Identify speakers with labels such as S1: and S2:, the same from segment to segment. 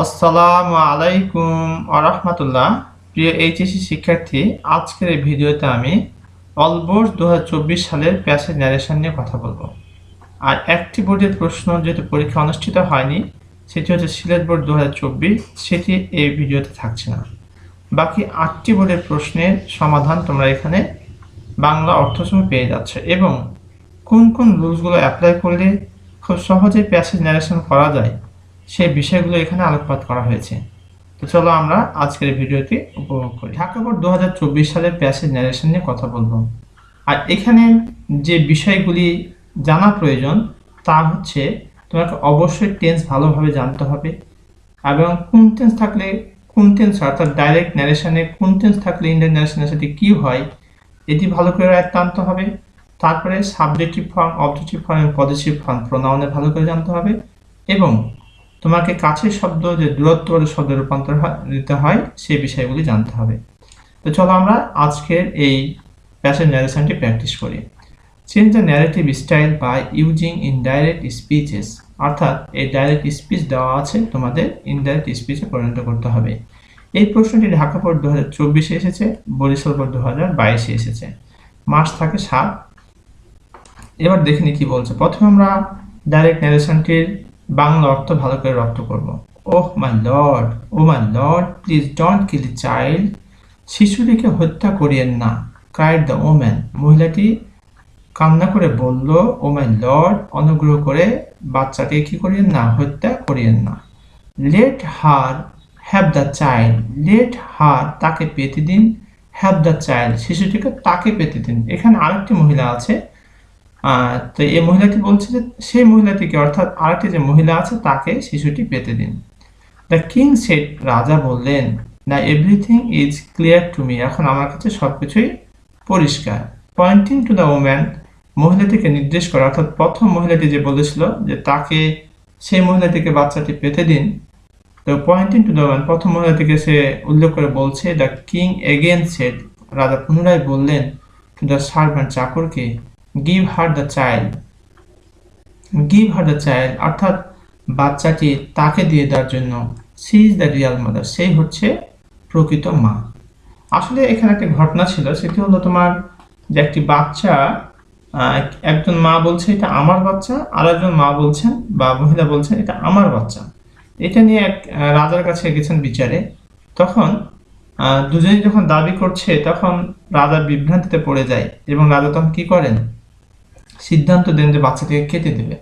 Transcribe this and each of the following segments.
S1: আসসালামু আলাইকুম আরহামতুল্লাহ। প্রিয় এইচএসসি শিক্ষার্থী, আজকের এই ভিডিওতে আমি অলবোর্স 2024 সালের প্যাসেজ ন্যারেশন নিয়ে কথা বলবো। আর একটি বোর্ডের প্রশ্ন যেহেতু পরীক্ষা অনুষ্ঠিত হয়নি, সেটি হচ্ছে সিলেট বোর্ড 2024, সেটি এই ভিডিওতে থাকছে না। বাকি 8টি বোর্ডের প্রশ্নের সমাধান তোমরা এখানে বাংলা অর্থসহ পেয়ে যাচ্ছে, এবং কোন কোন রুলসগুলো অ্যাপ্লাই করলে খুব সহজে প্যাসেজ ন্যারেশন করা যায় সেই বিষয়গুলো এখানে আলোকপাত করা হয়েছে। তো চলো আমরা আজকের ভিডিওটি উপভোগ করি। ঢাকা বোর্ড 2024 সালের প্যাসেজ ন্যারেশন নিয়ে কথা বলবো। আর এখানে যে বিষয়গুলি জানা প্রয়োজন তা হচ্ছে, তোমাকে অবশ্যই টেন্স ভালোভাবে জানতে হবে, এবং কোন টেন্স থাকলে কোন টেন্স, অর্থাৎ ডাইরেক্ট ন্যারেশনে কোন টেন্স থাকলে ইনডাইরেক্ট ন্যারেশনের সাথে কি হয় এটি ভালো করে আয়ত্তে আনতে হবে। তারপরে সাবজেক্টিভ ফর্ম, অবজেক্টিভ ফর্ম এবং পজিটিভ ফর্ম প্রোনাউনে ভালো করে জানতে হবে, এবং তোমাকে কাছের শব্দ যে দূরত্ব বলে শব্দে রূপান্তর দিতে হয় সেই বিষয়গুলি জানতে হবে। তো চলো আমরা আজকের এই প্যাসেজ ন্যারেশনটি প্র্যাকটিস করি। Change the narrative style by using indirect speeches, অর্থাৎ এই ডাইরেক্ট স্পিচ দেওয়া আছে, তোমাদের ইনডাইরেক্ট স্পিচে পরিণত করতে হবে। এই প্রশ্নটি ঢাকা বোর্ড 2024 এসেছে, বরিশাল বোর্ড 2022 এসেছে, মাস থাকে 7। এবার দেখে নি কি বলছে। প্রথমে আমরা ডাইরেক্ট ন্যারেশনটির বাংলা অর্থ ভালো করে রপ্ত করব। Oh my lord, oh my lord, please don't kill the child, শিশুটিকে হত্যা করিয়েন না। ক্রাইড দ্য ওম্যান, মহিলাটি কান্না করে বলল, ও মাই লর্ড, অনুগ্রহ করে বাচ্চাটিকে কি করিয়েন না, হত্যা করিয়েন না। Let her have the child, let her তাকে পেতে দিন, হ্যাভ দ্য চাইল্ড শিশুটিকে তাকে পেতে দিন। এখানে আরেকটি মহিলা আছে, তো এই মহিলাটি বলছে যে সেই মহিলাটিকে, অর্থাৎ আরেকটি যে মহিলা আছে তাকে শিশুটি পেতে দিন। দ্য কিং সেড, রাজা বললেন, না everything is clear to me, এখন আমার কাছে সবকিছুই পরিষ্কার। পয়েন্টিং টু দ্য ওম্যান, মহিলাটিকে নির্দেশ করা, অর্থাৎ প্রথম মহিলাটি যে বলেছিল যে তাকে, সেই মহিলাটিকে বাচ্চাটি পেতে দিন, তো পয়েন্টিং টু দ্য ওম্যান প্রথম মহিলাটিকে সে উল্লেখ করে বলছে, দ্য কিং এগেন সেড, রাজা পুনরায় বললেন, টু দ্য সার্ভেন্ট, চাকরকে, give her the child, give her the child, অর্থাৎ বাচ্চাটি তাকে দিয়ে দেওয়ার জন্য। She is the real mother, সেই হচ্ছে প্রকৃত মা। আসলে এখানে একটা ঘটনা ছিল, সেটি হলো তোমার যে একটি বাচ্চা, একজন মা বলছে এটা আমার বাচ্চা, আর একজন মা বলছেন বা মহিলা বলছেন এটা আমার বাচ্চা। এটা নিয়ে এক রাজার কাছে গেছেন বিচারে। তখন দুজনেই যখন দাবি করছে, তখন রাজা বিভ্রান্তিতে পড়ে যায়, এবং রাজা তখন কি করেন, সিদ্ধান্ত দেন যে বাচ্চাটিকে কেটে দেবে,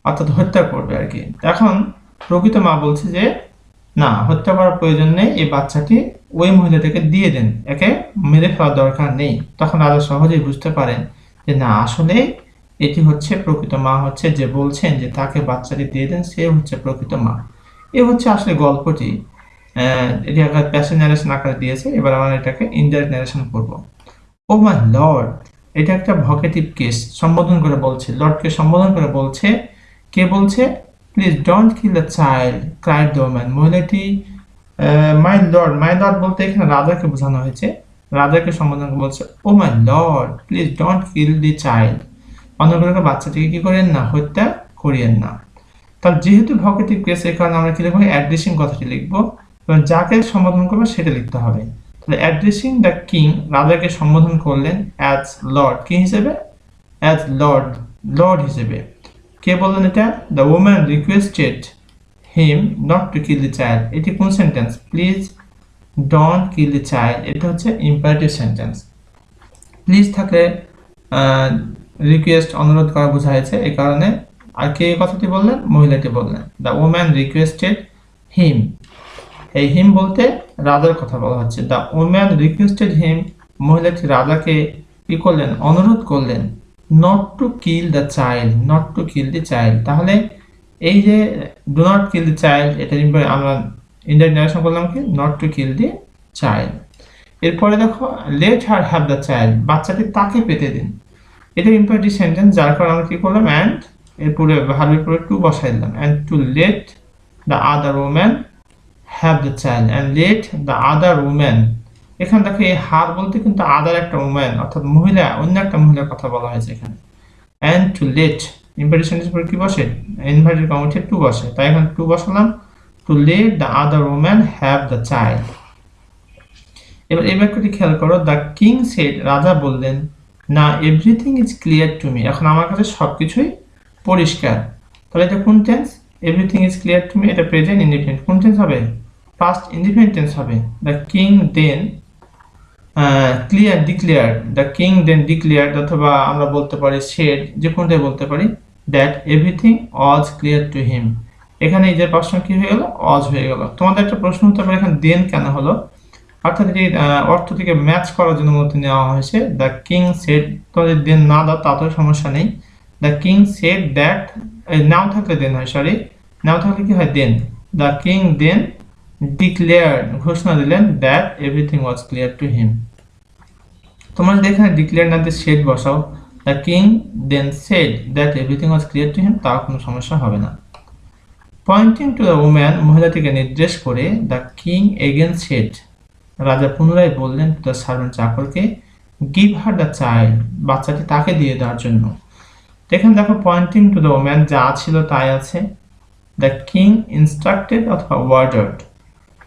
S1: অর্থাৎ হত্যা করবে আর কি। এখন প্রকৃত মা বলছে যে না, হত্যা করার প্রয়োজন নেই, এই বাচ্চাটি ওই মহিলাটাকে দিয়ে দেন, একে মেরে ফেলার দরকার নেই। তখন রাজা সহজেই বুঝতে পারেন যে না, আসলে এটি হচ্ছে প্রকৃত মা, হচ্ছে যে বলছেন যে তাকে বাচ্চাটি দিয়ে দেন, সে হচ্ছে প্রকৃত মা। এ হচ্ছে আসলে গল্পটি। এটি একটা প্যাসেজ ন্যারেশন আকারে দিয়েছে। এবার আমরা এটাকে ইনডাইরেক্ট ন্যারেশন করব। ও মাই লর্ড, এটা একটা ভোকেটিভ কেস, সম্বোধন করে বলছে, লর্ডকে সম্বোধন করে বলছে। কে বলছে? Please don't kill the child, cried the woman, মহিলাটি মাই লর্ড, মাই লর্ড বলতে এখানে রাজাকে বোঝানো হয়েছে, রাজাকে সম্বোধন করে বলছে, oh my lord, please don't kill the child, অনুগ্রহ করে বাচ্চাটিকে কি করেন না, হত্যা করিয়েন না। তার যেহেতু ভোকেটিভ কেস, এই কারণে আমরা কি লিখবো, অ্যাড্রেসিং কথাটি লিখবো, এবং যাকে সম্বোধন করবে সেটা লিখতে হবে। তাহলে অ্যাড্রেসিং দ্য কিং, রাজাকে সম্বোধন করলেন অ্যাজ লর্ড, কি হিসেবে, অ্যাজ লর্ড, লর্ড হিসেবে। কে বললেন এটা? The woman requested him not to kill the child, এটি কোন sentence? Please don't kill the child, এটা হচ্ছে ইম্পারেটিভ সেন্টেন্স। প্লিজ থাকলে রিকোয়েস্ট, অনুরোধ করা বোঝাইছে, এই কারণে। আর কে কথাটি বললেন? মহিলাটি বললেন। দ্য ওম্যান রিকোয়েস্টেড হিম, এই হিম বলতে রাজার কথা বলা হচ্ছে। দ্য ওম্যান রিকোয়েস্টেড হিম, মহিলাটি রাজাকে কি করলেন, অনুরোধ করলেন, not to kill the child, not to kill the child. তাহলে এই যে do not kill the child, এটা আমরা ইনডাইরেক্ট ন্যারেশন করলাম কি, not to kill the child. এরপরে দেখো, let her have the child, বাচ্চাটি তাকে পেতে দিন, এটা ইম্পারেটিভ সেন্টেন্স, যার কারণে আমরা কি করলাম, অ্যান্ড এরপরে ভার্বের পরে টু বসাই দিলাম, and to let the other woman have the child, and let the other woman. এখানে দেখো এই হার বলতে কিন্তু আদার একটা ওম্যান, অর্থাৎ মহিলা, অন্য একটা মহিলার কথা বলা হয়েছে এখানে। And to let imperative sentence পরে কি বসে, ইনভার্টেড কমা উঠে টু বসে, তাই এখানে টু বসালাম, to let the other woman have the child. এবার এই বাক্যটি খেয়াল করো, দ্য কিং সেড, রাজা বললেন, না everything is clear to me, এখন আমার কাছে সবকিছুই পরিষ্কার। তাহলে এটা কোন tense? Everything is clear to me, এটা প্রেজেন্ট ইনডিফিনিট। কোন টেন্স হবে? পাস্ট ইনডিফিনিট টেন্স হবে। The king then declare, the king then declared, অথবা আমরা বলতে পারি সেড, যে কোনটাই বলতে পারি, that everything was clear to him. এখানে এই যে প্রশ্ন কি হয়ে গেল? ওয়াজ হয়ে গেল। তোমাদের একটা প্রশ্ন হতে পারে এখানে দেন কেন হলো, অর্থাৎ এই অর্থ থেকে ম্যাচ করার জন্য মধ্যে নেওয়া হয়েছে। দ্য কিং সেড, তোমাদের দেন না দাও তাতেও সমস্যা নেই। The king said that, now থাকলে দেন হয়, সরি, নাও থাকলে কি হয়? Then. The king then declared, ঘোষণা দিলেন, that everything was clear to him. তোমরা যদি এখানে ডিক্লেয়ার না দিয়ে সেড বসাও, the king then said that everything was clear to him, তাও কোনো সমস্যা হবে না। পয়েন্টিং টু দ্য ওম্যান, মহিলাটিকে নির্দেশ করে, দ্য কিং এগেন সেড, রাজা পুনরায় বললেন, টু দ্য সার্ভেন্ট, চাকরকে, গিভ হার দ্য চাইল্ড, বাচ্চাটি তাকে দিয়ে দেওয়ার জন্য। এখানে দেখো পয়েন্টিং টু দ্য ওম্যান, যা ছিল তাই আছে। দ্য কিং ইনস্ট্রাক্টেড অথবা ওয়ার্ডার্ড,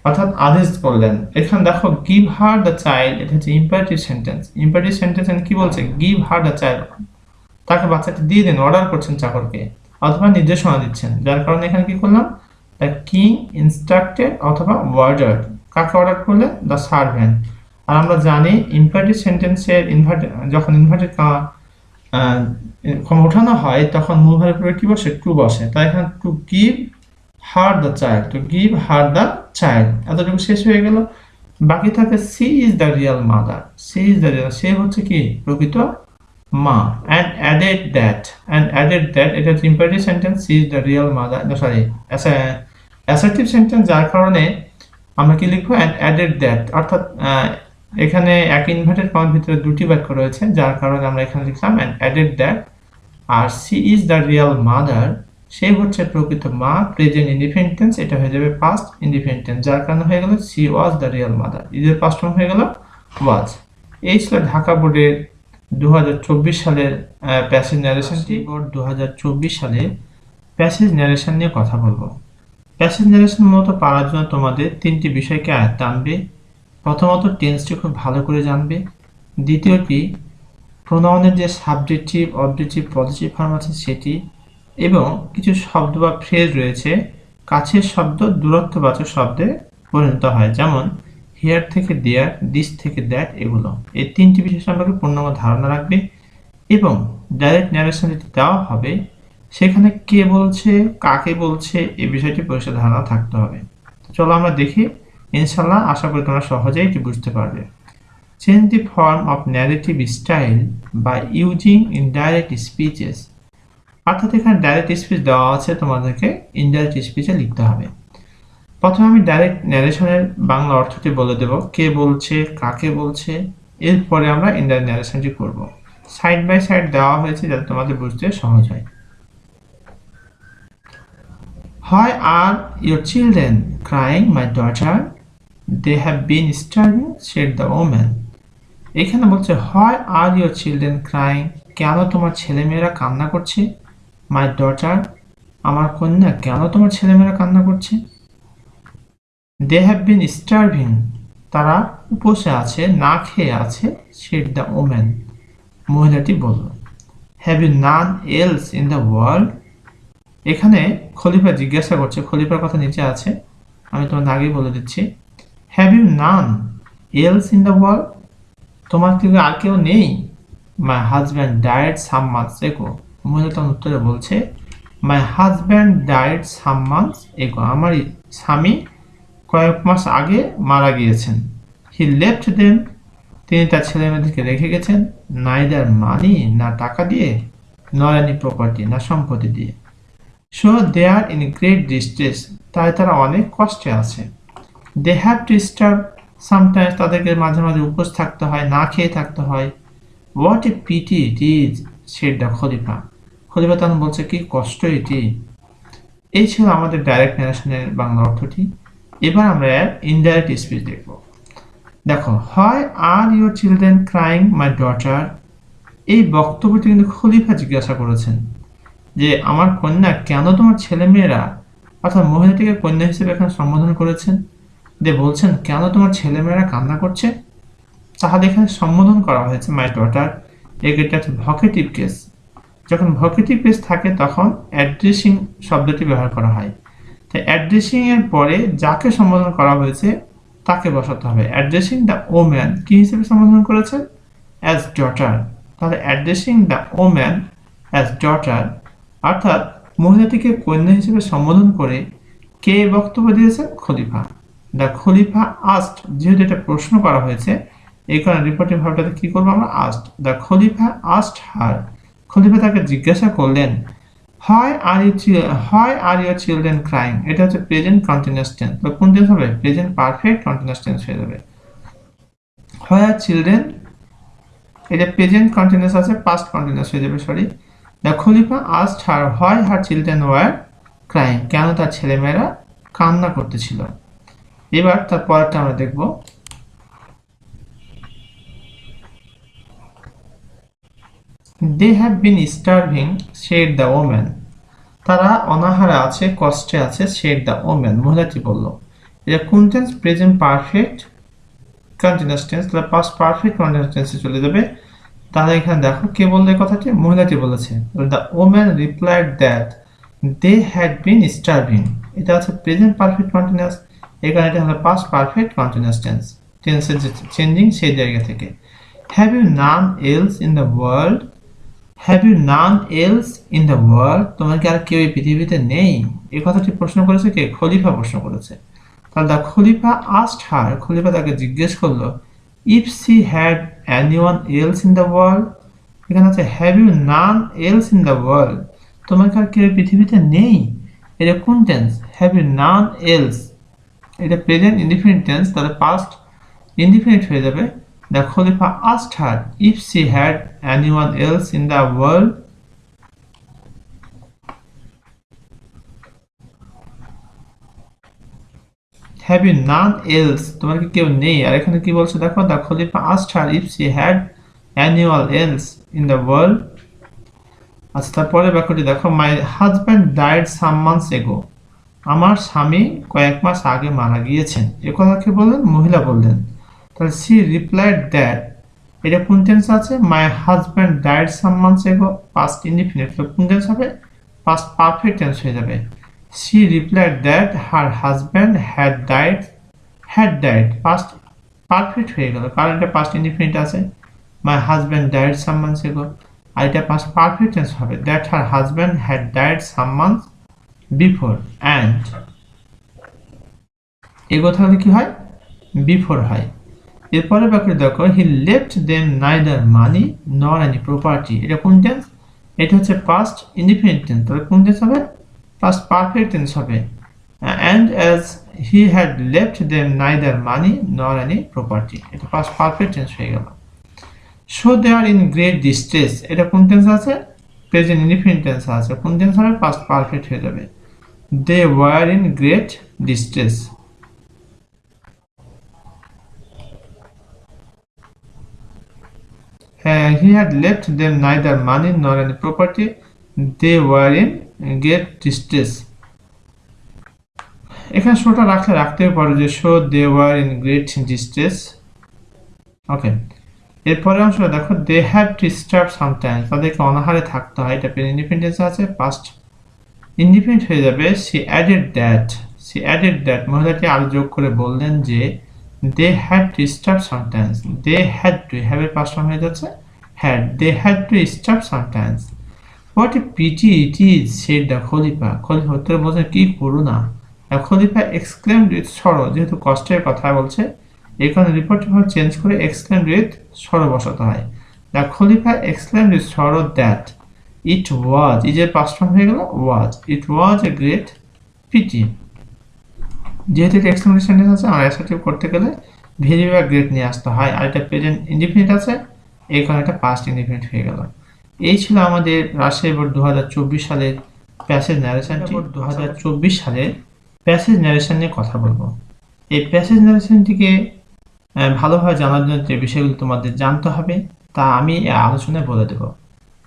S1: অর্থাৎ আদেশ করলেন। এখানে দেখো গিভ হার দ্য চাইল্ড, এটা হচ্ছে ইম্পারেটিভ সেন্টেন্স। ইম্পারেটিভ সেন্টেন্স কি বলছে? গিভ হার দ্য চাইল্ড, তাকে বাচ্চাটি দিয়ে দেন, অর্ডার করছেন চাকরকে, অথবা নির্দেশনা দিচ্ছেন। যার কারণে এখানে কি করলাম? দ্য কিং ইনস্ট্রাক্টেড অথবা ওয়ার্ডার্ড, কাকে অর্ডার করলেন? The servant. আর আমরা জানি ইম্পারেটিভ সেন্টেন্সের যখন ইনভার্টেড ওঠানো হয় তখন মূল ভার্বের পরে কি বসে? টু বসে। তাই এখানে to give her the child, to give her the child, এতটুকু শেষ হয়ে গেল। বাকি থাকে she is the real mother, she is the real, সে হচ্ছে কি? প্রকৃত মা। অ্যান্ড অ্যাডেড দ্যাট, এটা হচ্ছে imperative sentence, she is the real mother, sorry assertive sentence, যার কারণে আমরা কি লিখবো? অ্যান্ড অ্যাডেড দ্যাট, অর্থাৎ এখানে এক ইনভার্টেড কমার ভিতরে দুটি বাক্য রয়েছে, যার কারণে আমরা এখানে লিখলাম অ্যান্ড অ্যাডেড দ্যাট। আর she is the real mother, সে হচ্ছে প্রকৃত মা, প্রেজেন্ট ইনডিফিনিট টেন্স, এটা হয়ে যাবে পাস্ট ইনডিফিনিট টেন্স, যার কারণে হয়ে গেল she was the real mother, ইজের পাস্ট ফর্ম হয়ে গেল ওয়াজ। এই ছিল ঢাকা বোর্ডের 2024 সালের প্যাসেজ ন্যারেশনটি। বোর্ড 2024 সালে প্যাসেজ ন্যারেশন নিয়ে কথা বলবো। প্যাসেজ ন্যারেশন মূলত পারার জন্য তোমাদের তিনটি বিষয়কে আয়ত্তে আনবে। প্রথমত টেন্সটি খুব ভালো করে জানবে। দ্বিতীয়টি প্রোনাউনের যে সাবজেক্টিভ, অবজেক্টিভ, পজিটিভ ফর্ম আছে সেটি, এবং কিছু শব্দ বা ফ্রেজ রয়েছে কাছের শব্দ দূরত্ববাচক শব্দে পরিণত হয়, যেমন হিয়ার থেকে দেয়ার, দিস থেকে দ্যাট, এগুলো। এই তিনটি বিষয় সম্পর্কে পূর্ণাঙ্গ ধারণা রাখবে। এবং ডাইরেক্ট ন্যারেশন যেটি দেওয়া হবে সেখানে কে বলছে, কাকে বলছে, এই বিষয়টি পরিষ্কার ধারণা থাকতে হবে। চলো আমরা দেখি, ইনশাল্লাহ আশা করি তোমরা সহজেই এটি বুঝতে পারবে। Change the form of narrative style by using indirect speeches, অর্থাৎ এখানে ডাইরেক্ট স্পিচ দেওয়া আছে, তোমাদেরকে ইনডাইরেক্ট স্পিচে লিখতে হবে। প্রথমে আমি ডাইরেক্ট ন্যারেশনের বাংলা অর্থটি বলে দেব, কে বলছে, কাকে বলছে, এরপরে আমরা ইনডাইরেক্ট ন্যারেশনটি করব। সাইড বাই সাইড দেওয়া হয়েছে যাতে তোমাদের বুঝতে সহজ হয়। Why are your children crying, my daughter? They have been starving, said the woman. এখানে বলছে why are your children crying, কেন তোমার ছেলেমেয়েরা কান্না করছে? My daughter, আমার কন্যা, কেন তোমার ছেলেমেয়েরা কান্না করছে? They have been starving, তারা উপসে আছে, না খেয়ে আছে, said the woman, মহিলাটি বলল। Have you none else in the world? এখানে খলিফা জিজ্ঞাসা করছে, খলিফার কথা নিচে আছে, আমি তোমাদের আগেই বলে দিচ্ছি। Have you none else in the world, তোমার কি আর কেউ নেই? My husband died some months ago, মহিলা তখন উত্তরে বলছে, my husband died some months ago, আমার স্বামী কয়েক মাস আগে মারা গিয়েছেন। হি লেফট দেম, তিনি তার ছেলে মেয়েদেরকে রেখে গেছেন, নাইদার মানি, না টাকা দিয়ে, নর এনি প্রপার্টি, না সম্পত্তি দিয়ে। So they are in great distress, তাই তারা অনেক কষ্টে আছে। They have to starve sometimes, তাদেরকে মাঝে মাঝে উপোস থাকতে হয়, না খেয়ে থাকতে হয়। What a pity it is, said the খলিফা, খলিফা তখন বলছে কি কষ্ট এটি। এই ছিল আমাদের ডাইরেক্ট ন্যারেশনের বাংলা অর্থটি। এবার আমরা ইনডাইরেক্ট স্পিচ দেখব। দেখো, why are your children crying, my daughter, এই বক্তব্যটি কিন্তু খলিফা জিজ্ঞাসা করেছেন যে আমার কন্যা, কেন তোমার ছেলেমেয়েরা অর্থাৎ মহিলাটিকে কন্যা হিসেবে এখানে সম্বোধন করেছেন, দিয়ে বলছেন কেন তোমার ছেলেমেয়েরা কান্না করছে। তাহলে এখানে সম্বোধন করা হয়েছে মাই ডটার, এটা হচ্ছে ভকেটিভ কেস। যখন ভকেটিভ কেস থাকে তখন অ্যাড্রেসিং শব্দটি ব্যবহার করা হয়। তাই অ্যাড্রেসিং এর পরে যাকে সম্বোধন করা হয়েছে তাকে বসাতে হবে। অ্যাড্রেসিং দ্য ওম্যান কি হিসেবে সম্বোধন করেছেন? As daughter. তাহলে addressing the woman as daughter, অর্থাৎ মহিলাটিকে কন্যা হিসেবে সম্বোধন করে কে বক্তব্য দিয়েছেন? খলিফা। দ্য খলিফা আস্ট, যেহেতু এটা প্রশ্ন করা হয়েছে এই কারণে রিপোর্টিভ ভার্বটাতে কি করবো আমরা? আস্ট। দ্য খলিফা আস্ট হার, খলিফা তাকে জিজ্ঞাসা করলেন হয় আর ইউর চিলড্রেন ক্রাইং। এটা হচ্ছে প্রেজেন্ট কন্টিনিউয়াস টেন্স, বা কোন টেন্স হবে? প্রেজেন্ট পারফেক্ট কন্টিনিউয়াস টেন্স হয়ে যাবে। হয় আর চিলড্রেন, এটা প্রেজেন্ট কন্টিনিউয়াস আছে, পাস্ট কন্টিনিউয়াস হয়ে যাবে, সরি। দ্য খলিফা আস্ট হার হয় হার চিলড্রেন ওয়ার ক্রাইং, কেন তার ছেলেমেয়েরা কান্না করতেছিল। এবার তার পরেরটা আমরা দেখব। They have been starving said the woman, তারা অনাহারে আছে, কষ্টে আছে, said the woman, মহিলাটি বলল। এটা কোন tense? Present perfect continuous tense, তাহলে পাস্ট পারফেক্ট কন্টিনিউয়াস টেন্সে চলে যাবে। তাহলে এখানে দেখো কে বললো এই কথাটি? মহিলাটি বলেছে। The woman replied that they had been starving, এটা হচ্ছে প্রেজেন্ট পারফেক্ট কন্টিনিউয়াস, এখানে এটা হলো পাস্ট পারফেক্ট কন্টিনিউয়াস টেন্স, টেন্সের যে চেঞ্জিং সেই জায়গা থেকে। Have you none else in the world, have you none else in the world, তোমার কি আর কেউ এই পৃথিবীতে নেই? এই কথাটি প্রশ্ন করেছে কে? খলিফা প্রশ্ন করেছে। তাহলে দ্য খলিফা আস্ট হার, খলিফা তাকে জিজ্ঞেস করলো if she had anyone else in the world, এখানে আছে have you none else in the world, তোমার কি আর কেউ পৃথিবীতে নেই। এটা কোন tense? Have you none else, এটা প্রেজেন্ট ইনডিফিনিট টেন্স, তাহলে পাস্ট ইনডিফিনিট হয়ে যাবে। দ্য খলিফা asked her if she had anyone else in the world, have you none else, তোমার কি কেউ নেই। আর এখানে কি বলছে দেখো, দ্য খলিফা asked her if she had annual else in the world. আচ্ছা, তারপরে বাক্যটি দেখো, my husband died some months ago, আমার স্বামী কয়েক মাস আগে মারা গিয়েছেন। এ কথাকে বললেন? মহিলা বললেন। তাহলে সি রিপ্লাইড দ্যাট, এটা কোন টেন্স আছে? My husband died some months এগো, পাস্ট ইনডিফিনিট, কোন টেন্স হবে? পাস্ট পারফেক্ট টেন্স হয়ে যাবে। She replied that her husband had died, past perfect হয়ে গেল, কারণ এটা পাস্ট ইনডিফিনিট আছে। My husband died some months ago, আর এটা পাস্ট পারফেক্ট টেন্স হবে। That her husband had died some months before, and এগো থাকলে কি হয়? বিফোর হয়। এরপরে বাক্যটি দেখো, he left them neither money nor any property, এটা কোন টেন্স? এটা হচ্ছে পাস্ট ইনডিফিনিট টেন্স, তাহলে কোন টেন্স হবে? পাস্ট পারফেক্ট টেন্স হবে। and as he had left them neither money nor any property, এটা পাস্ট পারফেক্ট টেন্স হয়ে গেল। so they are in great distress, এটা কোন টেন্স আছে? প্রেজেন্ট ইনডিফিনিট টেন্স আছে, কোন টেন্স হবে? পাস্ট পারফেক্ট হয়ে যাবে। they were in great distress, he had left them neither money nor any property, they were in great distress। এখানে শোটা রাখতে পারো যে show they were in great distress. Okay, এরপরে অংশটা দেখো, they have to starve sometimes, তাদেরকে অনাহারে থাকতে হয়, এটা প্রেজেন্ট ইনডিফিনিট আছে, পাস্ট ইনডিফিনিট হয়ে যাবে। সি অ্যাডেড দ্যাট, মহিলাটি আরো যোগ করে বললেন যে they had to starve sometimes, they had to, have এর পাস্ট ফর্ম হয়ে যাচ্ছে had, they had to starve sometimes. What a pity it is said the খলিফা, খলিফা উত্তরে বলছেন কি করুণা। খলিফা এক্সক্লেমড উইথ সরো, যেহেতু কষ্টের কথা বলছে এখানে রিপোর্টিভ ভার্ব চেঞ্জ করে এক্সক্লেমড উইথ সরো বসাতে হয়। দ্য খলিফা exclaimed with sorrow that it was, ইজের পাস্ট ফর্ম হয়ে গেল ওয়াজ, ইট ওয়াজ এ গ্রেট পিটি। যেহেতু এটা এক্সক্লেমেশন সেন্টেন্স আছে, আমার অ্যাসার্টিভ করতে গেলে ভেরি বা গ্রেট নিয়ে আসতে হয়, আর এটা প্রেজেন্ট ইনডিফিনিট আছে, এখানে এটা পাস্ট ইনডিফিনিট হয়ে গেল। এই ছিল আমাদের রাজশাহী বোর্ড 2024 সালের প্যাসেজ ন্যারেশনটি। 2024 সালের প্যাসেজ ন্যারেশন নিয়ে কথা বলবো। এই প্যাসেজ ন্যারেশনটিকে ভালোভাবে জানার জন্য যে বিষয়গুলো তোমাদের জানতে হবে তা আমি এই আলোচনায় বলে দেব।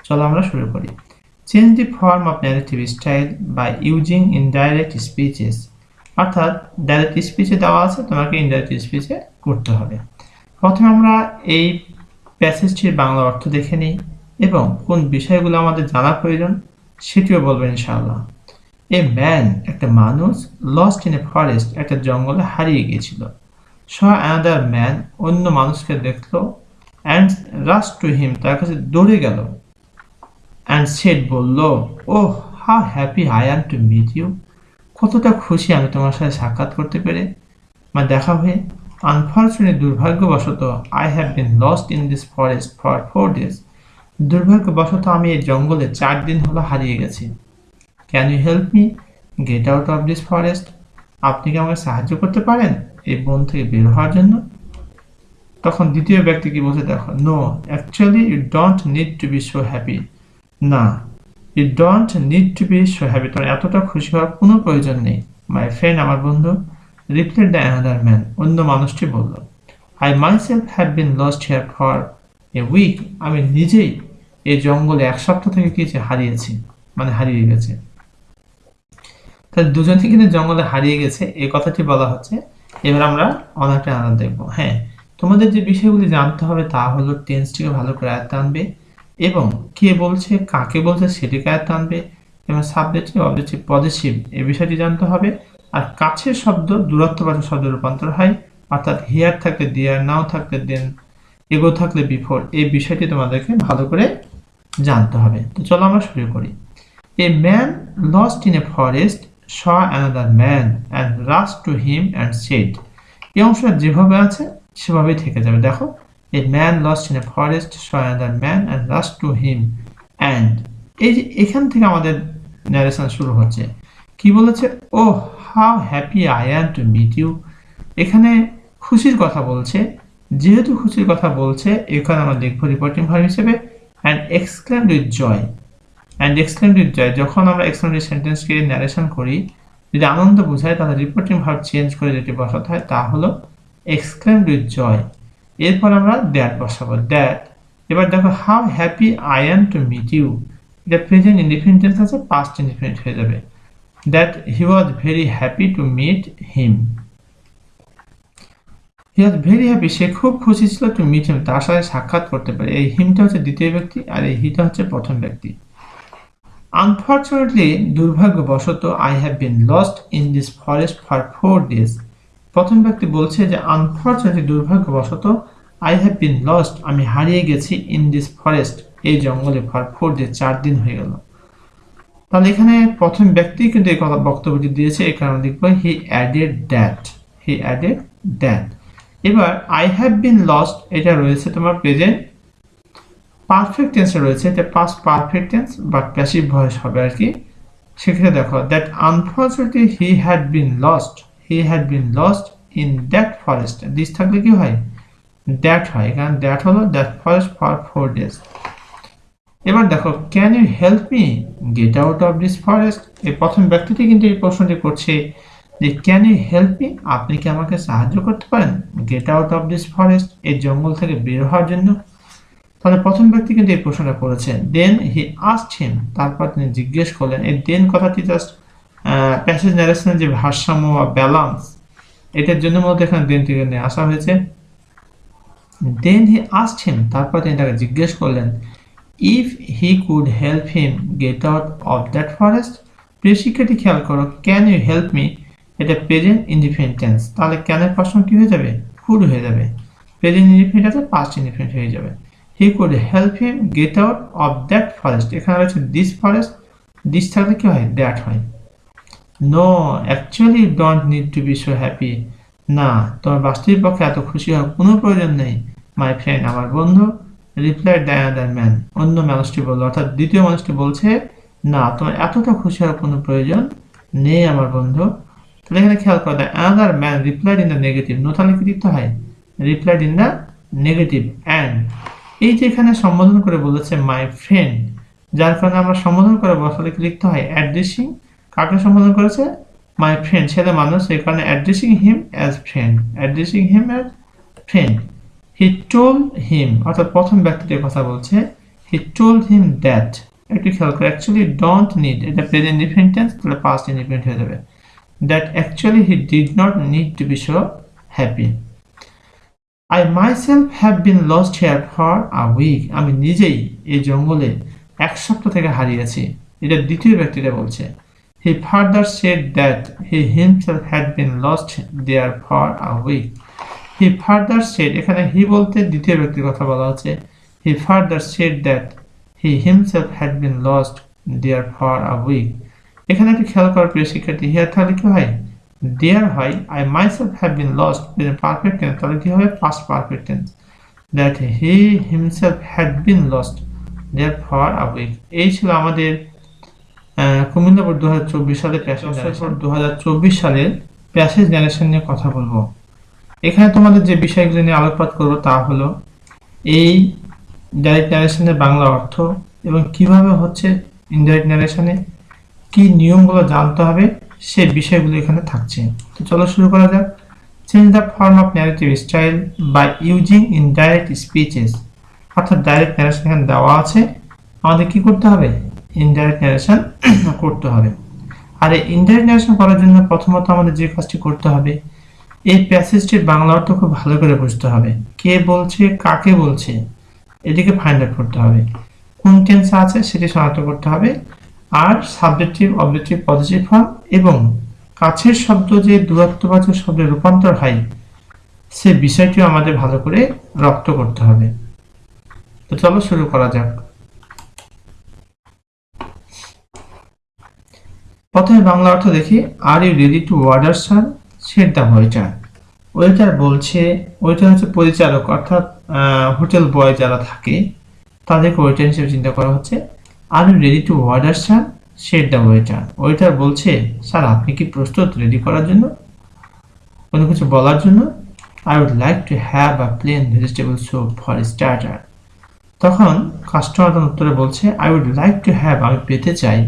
S1: চলো আমরা শুরু করি। Change the form of narrative style by using indirect speeches. অর্থাৎ ডাইরেক্ট স্পিচে দেওয়া আছে, তোমাকে ইনডাইরেক্ট স্পিচে করতে হবে। প্রথমে আমরা এই প্যাসেজটির বাংলা অর্থ দেখে নিই এবং কোন বিষয়গুলো আমাদের জানা প্রয়োজন সেটিও বলবো ইনশাআল্লাহ। এ ম্যান, একটা মানুষ, লস্ট ইন এ ফরেস্ট, একটা জঙ্গলে হারিয়ে গিয়েছিল। স অ্যানাদার ম্যান, অন্য মানুষকে দেখলো, অ্যান্ড রাশ টু হিম, তার কাছে দৌড়ে গেল, অ্যান্ড সেড, বলল, oh how happy I am to meet you, কতটা খুশি আমি তোমার সাথে সাক্ষাৎ করতে পেরে, মানে দেখা হয়ে। আনফর্চুনেটলি, দুর্ভাগ্যবশত, I have been lost in this forest for 4 days, দুর্ভাগ্যবশত আমি এই জঙ্গলে 4 দিন হলো হারিয়ে গেছি। Can you help me get out of this forest, আপনি কি আমাকে সাহায্য করতে পারেন এই বন থেকে বের হওয়ার জন্য? তখন দ্বিতীয় ব্যক্তি কি বলছে দেখো, no actually you don't need to be so happy, না you don't need to be so happy, তোমার এতটা খুশি হওয়ার কোনো প্রয়োজন নেই। মাই ফ্রেন্ড, আমার বন্ধু, রিপ্লাইড দ্য অ্যানাদার ম্যান, অন্য মানুষটি বলল, I myself have been lost here for a week, আমি নিজেই এই জঙ্গলে 1 সপ্তাহ থেকে কিছু হারিয়েছি, মানে হারিয়ে গেছে। তাহলে দুজনে কিন্তু জঙ্গলে হারিয়ে গেছে এই কথাটি বলা হচ্ছে। এবার আমরা অনেকটা আলাদা দেখবো। হ্যাঁ, তোমাদের যে বিষয়গুলি জানতে হবে তা হলো টেন্সটিকে ভালো করে আয়ত্তে আনবে এবং কে বলছে কাকে বলছে সেটিকে আয়ত্তে আনবে এবং সাবজেক্টিভ অবজেক্টিভ পজিটিভ এই বিষয়টি জানতে হবে। আর কাছের শব্দ দূরত্ববাচক শব্দে রূপান্তর হয়, অর্থাৎ হিয়ার থাকলে দেয়ার, নাও থাকলে দেন, এগো থাকলে বিফোর, এই বিষয়টি তোমাদেরকে ভালো করে জানতে হবে। তো চলো আমরা শুরু করি। A man lost in a forest saw another man and rushed to him and said, এই অংশটা যেভাবে আছে সেভাবেই থেকে যাবে। দেখো, a man lost in a forest saw another man and rushed to him and, এই যে এখান থেকে আমাদের ন্যারেশন শুরু হচ্ছে। কি বলেছে? Oh how happy I am to meet you, এখানে খুশির কথা বলছে। যেহেতু খুশির কথা বলছে এখানে আমরা লিখবো রিপোর্টিং ভার্ব হিসেবে and exclaimed with joy, and exclaimed with joy. যখন আমরা এক্সক্লেমেটিভ সেন্টেন্সকে ন্যারেশন করি, যদি আনন্দ বোঝায় তাহলে রিপোর্টিং ভার্ব চেঞ্জ করে যেটি বসাতে হয় তা হলো এক্সক্লেমড উইথ জয়। এরপর আমরা দ্যাট বসাবো, দ্যাট। এবার দেখো, how happy I am to meet you, এটা প্রেজেন্ট ইনডিফিনিট টেন্স আছে, পাস্ট ইনডিফিনিট হয়ে যাবে। That he was very happy to meet him, he was very happy, সে খুব খুশি ছিল টু মিট হিম, তার সাথে সাক্ষাৎ করতে পারে। এই হিমটা হচ্ছে দ্বিতীয় ব্যক্তি আর এই হিটা হচ্ছে প্রথম ব্যক্তি। আনফর্চুনেটলি, দুর্ভাগ্যবশত, I have been lost in this forest for 4 days, প্রথম ব্যক্তি বলছে যে আনফর্চুনেটলি, দুর্ভাগ্যবশত, আই হ্যাভ বিন লস্ট, আমি হারিয়ে গেছি, ইন দিস ফরেস্ট, এই জঙ্গলে, ফর 4 days, 4 দিন হয়ে গেল। তাহলে এখানে প্রথম ব্যক্তি কিন্তু এই কথা বক্তব্যটি দিয়েছে, এই কারণে লিখব হি added that, he added that. এবার আই হ্যাভ বিন লস্ট, এটা রয়েছে তোমার প্রেজেন্ট পারফেক্ট টেন্সে রয়েছে, এটা past perfect tense but passive voice হবে আর কি। সেক্ষেত্রে দেখো, that unfortunately he had bin lost, he had bin lost in that forest, this থাকলে কি হয়? দ্যাট হয়, কারণ দ্যাট হলো দ্যাট ফরেস্ট ফর 4 days। এবার দেখো, can you help me get out of this forest, এই প্রথম ব্যক্তিটি কিন্তু এই প্রশ্নটি করছে যে ক্যান ইউ হেল্প মি, আপনি কি আমাকে সাহায্য করতে পারেন gate out of this forest, এই জঙ্গল থেকে বের হওয়ার জন্য। তাহলে প্রথম ব্যক্তি কিন্তু এই প্রশ্নটা করেছেন। দেন হি আস্কড হিম, তারপর তিনি জিজ্ঞেস করলেন। এই দেন কথাটি জাস্ট প্যাসেজ ন্যারেশনের যে ভারসাম্য বা ব্যালেন্স, এটার জন্য মূলত এখানে দেন থেকে নিয়ে আসা হয়েছে। দেন হি আস্কড হিম, তারপর তিনি তাকে জিজ্ঞেস করলেন, if he could help him gate out of that forest. প্রিয় শিক্ষার্থী খেয়াল করো, ক্যান ইউ হেল্প মি, এটা প্রেজেন্ট ইনডিফিনিট টেন্স, তাহলে ক্যানের প্রশ্ন কি হয়ে যাবে? কুড হয়ে যাবে। প্রেজেন্ট ইনডিফিনিট আছে, পাস্ট ইনডিফিনিট হয়ে যাবে। He could help him get out of that forest, এখানে রয়েছে this forest, this থাকলে কি হয়? That হয়। No, actually you don't need to be so happy, না তোমার বাস্তবিক পক্ষে এত খুশি হওয়ার কোনো প্রয়োজন নেই। My friend, আমার বন্ধু, replied the other man, অন্য মানুষটি বলল, অর্থাৎ দ্বিতীয় মানুষটি বলছে, না তোমার এতটা খুশি হওয়ার কোনো প্রয়োজন নেই আমার বন্ধু। তাহলে এখানে খেয়াল করো, the other man replied in the negative, no তাহলে কি লিখতে হয়? Replied in the negative, and এই যে এখানে সম্বোধন করে বলেছে মাই ফ্রেন্ড, যার কারণে আমরা সম্বোধন করে বসালে কি লিখতে হয়? অ্যাড্রেসিং, কাকে সম্বোধন করেছে? মাই ফ্রেন্ড, ছেলে মানুষ, এই কারণে addressing him as friend, addressing him as friend. He told him, অর্থাৎ প্রথম ব্যক্তিটির কথা বলছে, হি টোল্ড হিম দ্যাট, একটু খেয়াল করে, অ্যাকচুয়ালি ডোন্ট নিড এটা প্রেজেন্ট ইনডিফিনিট টেন্স, তাহলে পাস্ট ইনডিফিনিট হয়ে যাবে। That actually he did not need to be so happy. I myself have been lost here for a week. আমি নিজেই এই জঙ্গলে এক সপ্তাহ থেকে হারিয়েছি। এটা দ্বিতীয় ব্যক্তিটা বলছে। He further said that he himself had been lost there for a week. He further said, এখানে he বলতে দ্বিতীয় ব্যক্তির কথা বলা হচ্ছে। He further said that he himself had been lost there for a week. এখানে একটু খেয়াল করার প্রিয় শিক্ষার্থী, here তাহলে কি হয়? There হয় I myself have been lost perfect tense, তাহলে কি হবে? Past perfect tense. That he himself had been lost there for a week. এই ছিল আমাদের কুমিল্লা বোর্ড 2024 সালের প্যাসেজ ন্যারেশন। 2024 সালের প্যাসেজ ন্যারেশন নিয়ে কথা বলবো। এখানে তোমাদের যে বিষয়গুলো নিয়ে আলোকপাত করব তা হলো এই ডাইরেক্ট ন্যারেশনের বাংলা অর্থ এবং কিভাবে হচ্ছে ইনডাইরেক্ট ন্যারেশনে কি নিয়মগুলো জানতে হবে সেই বিষয়গুলো এখানে থাকছে। তো চলো শুরু করা যাক। Change the form of narrative style by using indirect speeches. অর্থাৎ ডাইরেক্ট ন্যারেশন এখানে দেওয়া আছে, আমাদের কি করতে হবে? ইনডাইরেক্ট ন্যারেশন করতে হবে। আর এই ইনডাইরেক্ট ন্যারেশন করার জন্য প্রথমত আমাদের যে কাজটি করতে হবে, এই প্যাসেজটির বাংলা অর্থ খুব ভালো করে বুঝতে হবে। কে বলছে, কাকে বলছে, এটিকে ফাইন্ড আউট করতে হবে। কোন টেন্সে আছে সেটি শনাক্ত করতে হবে। আর সাবজেক্টিভ, অবজেক্টিভ, পজিটিভ ফর্ম এবং কাছের শব্দ যে দূরত্ববাচক শব্দে রূপান্তর হয় সে বিষয়টিও আমাদের ভালো করে রপ্ত করতে হবে। তো চলো শুরু করা যাক। প্রথমে বাংলা অর্থ দেখি। Are you ready to order sir? Said the waiter. Waiter বলছে, ওয়েটার হচ্ছে পরিচালক, অর্থাৎ হোটেল বয় যারা থাকে তাদেরকে ওয়েটার হিসেবে চিন্তা করা হচ্ছে। Are you ready to order sir? Said the waiter. Waiter বলছে, স্যার আপনি কি প্রস্তুত রেডি করার জন্য, কোনো কিছু বলার জন্য? I would like to have a plain vegetable soup for starter. তখন কাস্টমার উত্তরে বলছে, I would like to have, আমি পেতে চাই,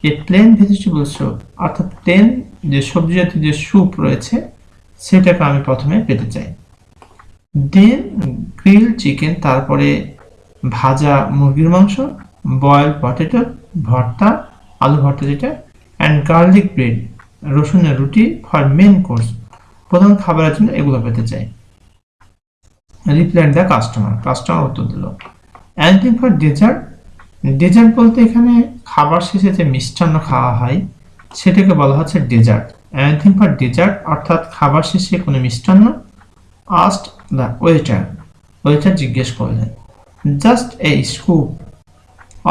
S1: এ প্লেন ভেজিটেবল স্যুপ, অর্থাৎ প্লেন যে সবজি জাতীয় যে স্যুপ রয়েছে সেটাকে আমি প্রথমে পেতে চাই। দেন গ্রিল চিকেন, তারপরে ভাজা মুরগির মাংস, বয়েল পটেটো, ভর্তা, আলু ভর্তা যেটা, অ্যান্ড গার্লিক ব্রেড, রসুনের রুটি ফর মেন কোর্স, প্রধান খাবারের জন্য এগুলো পেতে চাই। রিপ্লাইড দ্য কাস্টমার, কাস্টমার উত্তর দিল। Anything for dessert? ডেজার্ট বলতে এখানে খাবার শেষে যে মিষ্টান্ন খাওয়া হয় সেটাকে বলা হচ্ছে ডেজার্ট। এনিথিং ফর ডেজার্ট অর্থাৎ খাবার শেষে কোনো মিষ্টান্ন। আস্কড দ্য ওয়েটার, ওয়েটার জিজ্ঞেস করলেন। Just a scoop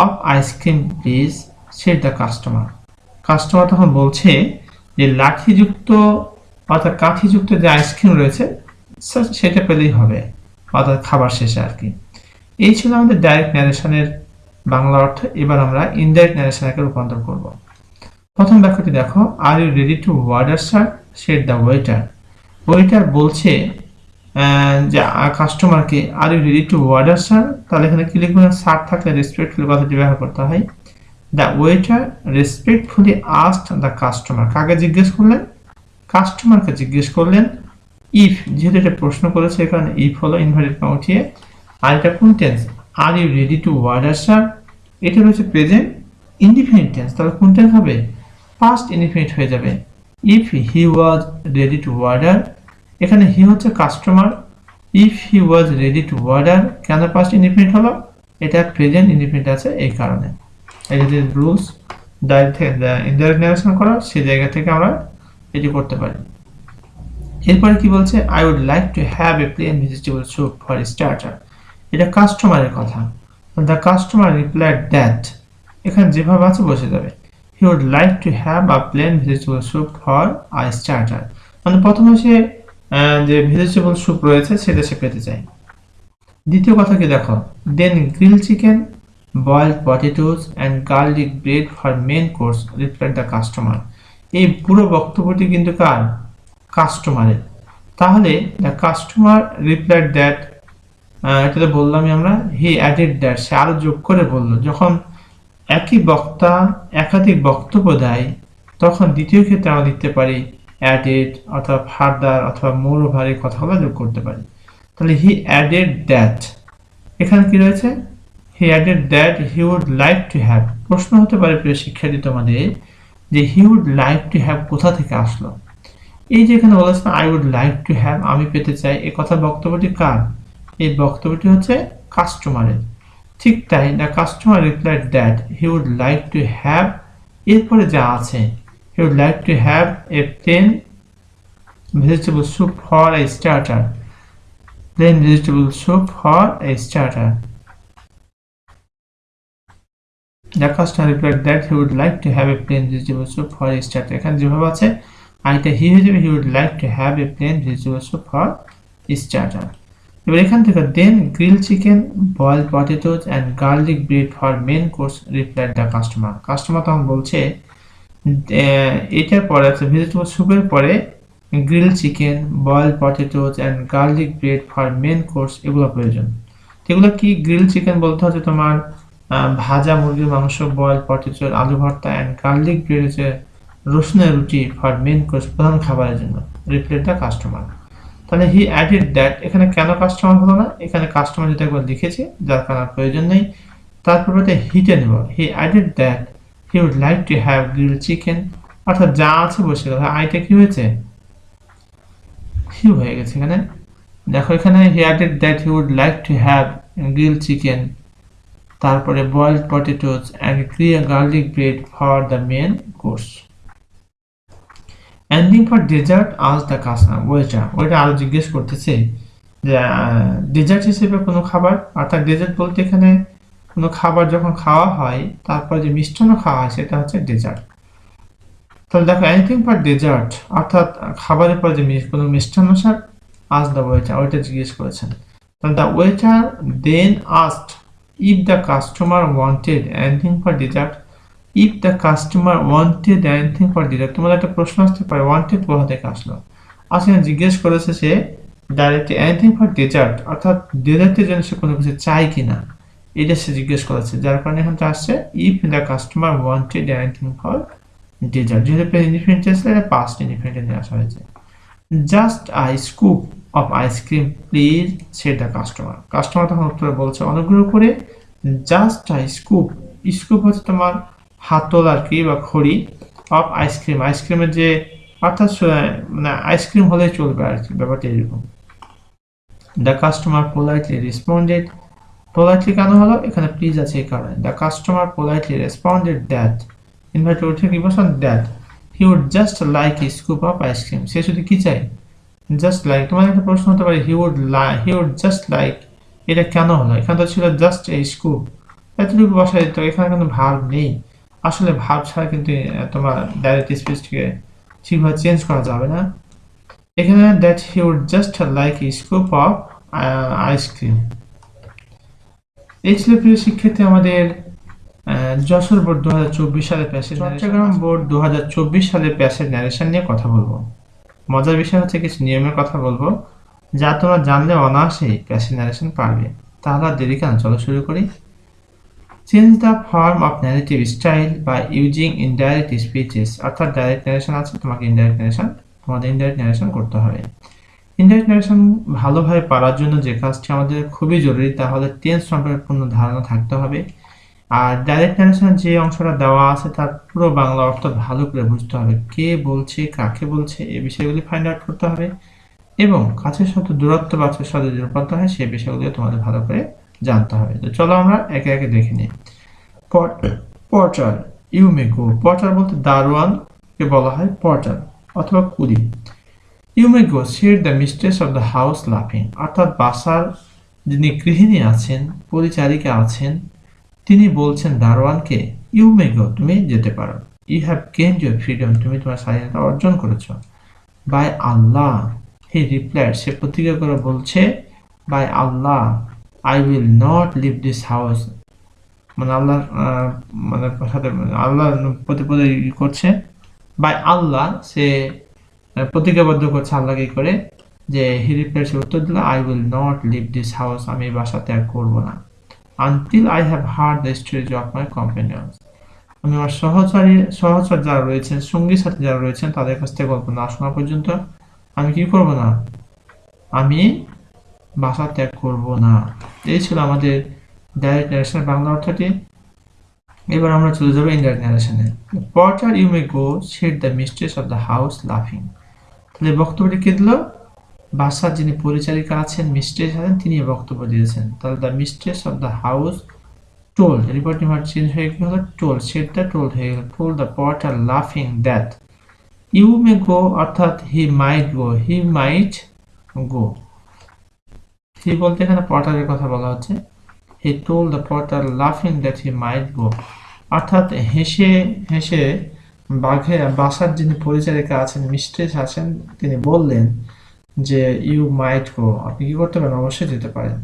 S1: of ice cream please, set the customer. Customer তখন বলছে যে লাঠিযুক্ত অর্থাৎ কাঠিযুক্ত যে আইসক্রিম রয়েছে সেটা পেলেই হবে, অর্থাৎ খাবার শেষে আর কি। এই ছিল আমাদের ডাইরেক্ট ন্যারেশনের বাংলা অর্থ। এবার আমরা ইনডাইরেক্ট ন্যারেশনকে রূপান্তর করব। প্রথম বাক্যটি দেখো। Are you ready to order sir? Said the waiter. Waiter বলছে যে কাস্টমারকে, are you ready to order sir? তাহলে এখানে কি লিখবো? স্যার থাকলে রেসপেক্টফুলি কথাটি ব্যবহার করতে হয়। The waiter respectfully asked the customer, কাকে জিজ্ঞেস করলেন? কাস্টমারকে জিজ্ঞেস করলেন। ইফ, যেহেতু এটা প্রশ্ন করেছে এখানে ইফ হলো ইনভার্টেড কমা উঠিয়ে। আর এটা কোন tense? Are you ready to order sir, এটা হচ্ছে প্রেজেন্ট ইনডিফিনিট টেন্স, তাহলে কোন টেন্স হবে? পাস্ট ইনডিফিনিট হয়ে যাবে। If he was ready to order, এখানে হি হচ্ছে customer. If he was ready to order, কেন পাস্ট ইনডিফিনিট হলো? এটা প্রেজেন্ট ইনডিফিনিট আছে এই কারণে। এই যে রুলস ইনডাইরেক্ট ন্যারেশন করা সেই জায়গা থেকে আমরা এটি করতে পারি। এরপরে কি বলছে? I would like to have a plain vegetable soup for starter. এটা কাস্টমারের কথা। দ্য কাস্টমার রিপ্লাইড দ্যাট, এখানে যেভাবে আছে বসে যাবে। He would like to have a plain vegetable soup for a starter, মানে প্রথমে সে যে ভেজিটেবল স্যুপ রয়েছে সেটা সে পেতে চায়। দ্বিতীয় কথা কি দেখো। Then grill chicken, boiled potatoes and garlic bread for main course, replied the customer. এই পুরো বক্তব্যটি কিন্তু কার? কাস্টমারের। তাহলে দ্য কাস্টমার রিপ্লাইড দ্যাট, এটা তো বললামই আমরা। হি অ্যাডেড দ্যাট, সে আরো যোগ করে বললো। যখন একই বক্তা একাধিক বক্তব্য দেয় তখন দ্বিতীয় ক্ষেত্রে আমরা লিখতে পারি অ্যাডেড অথবা ফার্দার অথবা মোর ওভার এই কথাগুলো যোগ করতে পারি। তাহলে হি অ্যাডেড দ্যাট, এখানে কি রয়েছে? He added that he would like to have. প্রশ্ন হতে পারে প্রিয় শিক্ষার্থী তোমাদের যে he would like to have কোথা থেকে আসলো। এই যে এখানে বলেছে I would like to have, আমি পেতে চাই, এই কথার বক্তব্যটি কার? এই বক্তব্যটি হচ্ছে কাস্টমারের। ঠিক তাই the customer replied that he would like to have, এরপরে যা আছে he would like to have a plain vegetable soup for a starter, plain vegetable soup for a starter. The customer replied that he would like to have a plain vegetable soup for a starter. এখানে যেভাবে আছে আইটা হি হয়ে যাবে, he would like to have a plain vegetable soup for a starter. এবার এখান থেকে then grilled chicken, boiled potatoes and garlic bread for main course replied the customer. কাস্টমার তখন বলছে এটার পরে আছে ভেজিটেবল স্যুপের পরে grill chicken, boiled potatoes and garlic bread for main course এগুলো প্রয়োজন। এগুলো কি? গ্রিল চিকেন বলতে হচ্ছে তোমার ভাজা মুরগির মাংস, বয়েলড পটেটো আলু ভর্তা অ্যান্ড গার্লিক ব্রেড হচ্ছে রসুনের রুটি ফর মেন কোর্স প্রধান খাবারের জন্য। রিপ্লেট দ্য কাস্টমার। তাহলে হি অ্যাডেড দ্যাট, এখানে কেন কাস্টমার হলো না? এখানে কাস্টমার যেটা একবার লিখেছে যার কারণে প্রয়োজন নেই, তারপরে হিটে নেব। He added that he would like to have grill chicken, অর্থাৎ যা আছে বসে গেল। আইটা কি হয়েছে? হি হয়ে গেছে। এখানে দেখো এখানে he added that he would like to have grill chicken, তারপরে boiled potatoes and garlic bread for the main course. Ending for dessert as the customer, ওইটা আরো জিজ্ঞেস করতেছে যে ডেজার্ট হিসেবে কোনো খাবার, অর্থাৎ ডেজার্ট বলতে এখানে কোনো খাবার যখন খাওয়া হয় তারপর যে মিষ্টান্ন খাওয়া হয় সেটা হচ্ছে ডেজার্ট। তাহলে দেখো এনিথিং ফর ডেজার্ট অর্থাৎ খাবারের পর যে কোনো মিষ্টান্ন স্যার আজ দ্য ওয়েটার, ওইটা জিজ্ঞেস করেছেন। তাহলে the waiter then asked if the customer wanted anything for dessert, if the customer wanted anything for dessert. তোমাদের একটা প্রশ্ন আসতে পারে ওয়ান্টেড কোথা থেকে আসলো? আসলে জিজ্ঞেস করেছে সে ডাইরেক্ট এনিথিং ফর ডেজার্ট, অর্থাৎ ডেজার্টের জন্য সে কোনো কিছু চাই কিনা এটা সে জিজ্ঞেস করেছে, যার কারণে এখানে আসছে if the customer wanted anything for dessert. যেহেতু ইনডিফিনিট টেন্স এটা পাস্ট ইনডিফিনিট নিয়ে আসা হয়েছে। Just a scoop of ice cream please said the customer. Customer তখন উত্তরে বলছে অনুগ্রহ করে জাস্ট আ স্কুপ, স্কুপ হচ্ছে তোমার হাতল আর কি বা খড়ি, অফ আইসক্রিম, আইসক্রিমের যে অর্থাৎ মানে আইসক্রিম হলে চলবে আর কি, ব্যাপারটা এরকম। The customer politely responded, politely কেন হলো? এখানে প্লিজ আছে এই কারণে। The customer politely responded that, invited উঠে কি বলছেন that he would just like a scoop of ice cream, সে শুধু কি চাই? Just like. তোমার একটা প্রশ্ন হতে পারে হি উড জাস্ট লাইক, এটা কেন হলো? এখানে তো ছিল জাস্ট এ স্কুপ, এতটুকু বসাই দিত, এখানে কিন্তু ভার্ব নেই। আসলে ভার্ব ছাড়া কিন্তু তোমার ডাইরেক্ট স্পিচকে ঠিকভাবে চেঞ্জ করা যাবে না। এখানে that he would just like a scoop of ice cream. এই ছিল প্রিয় শিক্ষার্থী আমাদের যশোর বোর্ড 2024 সালের প্যাসেজ, চট্টগ্রাম বোর্ড 2024 সালের প্যাসেজ ন্যারেশন নিয়ে কথা বলবো। মজার বিষয় হচ্ছে কিছু নিয়মের কথা বলবো যা তোমরা জানলে অনায়াসেই প্যাসেজ ন্যারেশন পারবে। তাহলে আর দেরি কেন, চলো শুরু করি। Change the form of narrative style by using indirect speeches, অর্থাৎ ডাইরেক্ট ন্যারেশন আছে, তোমাদের ইনডাইরেক্ট ন্যারেশন করতে হবে। ইনডাইরেক্ট ন্যারেশন ভালোভাবে পারার জন্য যে কাজটি আমাদের খুবই জরুরি তা হলো টেন্স সম্পর্কে পূর্ণ ধারণা থাকতে হবে। আর ডাইরেক্ট ন্যারেশন যে অংশটা দেওয়া আছে তার পুরো বাংলা অর্থ ভালো করে বুঝতে হবে, কে বলছে, কাকে বলছে, এই বিষয়গুলি ফাইন্ড আউট করতে হবে এবং কাছের সাথে দূরত্ব বা কাছের সাথে যে রূপান্ত হয় সেই বিষয়গুলি তোমাদের ভালো করে জানতে হবে। তো চলো আমরা একে একে দেখে নিই। Porter, you may go. Porter বলতে দারোয়ানকে বলা হয় পর্টার অথবা coolie. You may go said the mistress of the house লাফিং, অর্থাৎ বাসার যিনি গৃহিণী আছেন, পরিচারিকা আছেন, তিনি বলছেন দারোয়ানকে ইউ মে গো, তুমি যেতে পারো। You have gained your freedom, তুমি তোমার স্বাধীনতা অর্জন করেছ। বাই আল্লাহ, হি রিপ্লাইড, সে প্রতিজ্ঞা করে বলছে by Allah I will not leave this house, মানে আল্লাহ মানে সাথে আল্লাহ প্রতি করছে। বাই আল্লাহ সে প্রতিজ্ঞাবদ্ধ করছে আল্লাহকে করে যে হি রিপ্লাইড, সে উত্তর দিল I will not leave this house, আমি এই বাসা ত্যাগ করবো না। Until I have heard the stories of my companions, আমি আমার সহচর যারা রয়েছেন, সঙ্গী সাথী যারা রয়েছেন তাদের কাছ থেকে গল্প না শোনা পর্যন্ত আমি কি করব না, আমি বাসা ত্যাগ করব না। এই ছিল আমাদের ডাইরেক্ট ন্যারেশনের বাংলা অর্থটি। এবার আমরা চলে যাবো ইনডাইরেক্ট ন্যারেশনে। Porter you may go said the mistress of the house লাফিং। তাহলে বক্তব্যটি কি দিল? বাসার যিনি পরিচারিকা আছেন, মিস্ট্রেস আছেন, তিনি বক্তব্য দিয়েছেন। তাহলে the mistress of the house told, reporting verb change হয়ে কি হলো? টোল্ড, সেটা টোল্ড হয়ে গেল। টোল্ড দ্য পর্টার লাফিং দ্যাট ইউ মে গো, অর্থাৎ he might go, he might গো। হি বলতে এখানে পর্টারের কথা বলা হচ্ছে। হি টোল্ড দ্য পর্টার লাফিং দ্যাট হি মাইট গো, অর্থাৎ হেসে হেসে বাসার যিনি পরিচারিকা আছেন, মিস্ট্রেস আছেন, তিনি বললেন যে ইউ মাইট গো, আপনি কি করতে পারেন? অবশ্যই যেতে পারেন।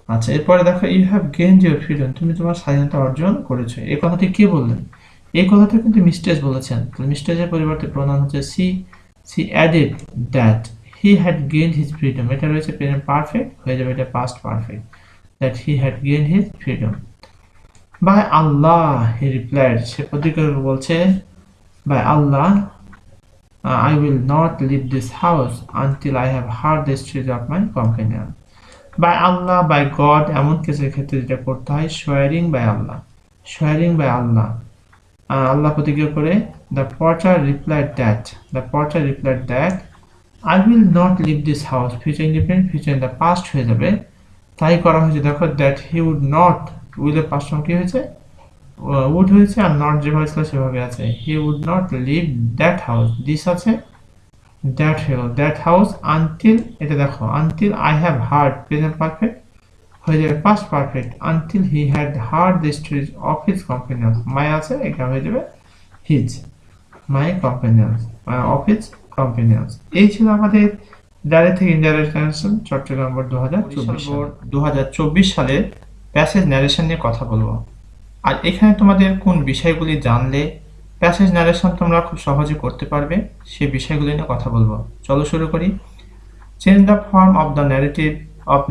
S1: আচ্ছা, এরপরে দেখো you have gained your freedom, তুমি তোমার স্বাধীনতা অর্জন করেছো। এই কথাটি কে বললেন? এই কথাটা কিন্তু মিস্ট্রেস বলেছেন। মিস্ট্রেসের পরিবর্তে প্রনাউন হচ্ছে she. She added that he had gained his freedom, এটা রয়েছে প্রেজেন্ট পারফেক্ট, হয়ে যাবে এটা past perfect, that he had gained his freedom. By Allah he replied, সে প্রতিক্রিয়া বলছে by Allah I will not leave this house until I have heard the stories of my companion. By Allah, by God, এমন কেসের ক্ষেত্রে যেটা করতে হয় swearing by Allah. Swearing by Allah. আল্লাহ প্রতিজ্ঞা করে the porter replied that I will not leave this house. Future independent, future in the past হয়ে যাবে। তাই করা হয়েছে দেখো that he would not, will এর past form কি হয়েছে? would হয়েছে, আর not যেভাবে ছিল সেভাবে আছে। he would not leave that house, this আছে, that হলো that house until, এটা দেখো until I have heard, present perfect হয়ে যাবে past perfect, until he had heard the stories of his companions, my আছে, এটা হয়ে যাবে his, my companions, of his companions। এই ছিল আমাদের ডাইরেক্ট থেকে ইনডাইরেক্ট ন্যারেশন চট্টগ্রাম বোর্ড 2024 সালের প্যাসেজ ন্যারেশন নিয়ে কথা বলবো। আর এখানে তোমাদের কোন বিষয়গুলি জানলে প্যাসেজ ন্যারেশন তোমরা খুব সহজে করতে পারবে, সেই বিষয়গুলি নিয়ে কথা বলবো। চলো শুরু করি। Change the form of the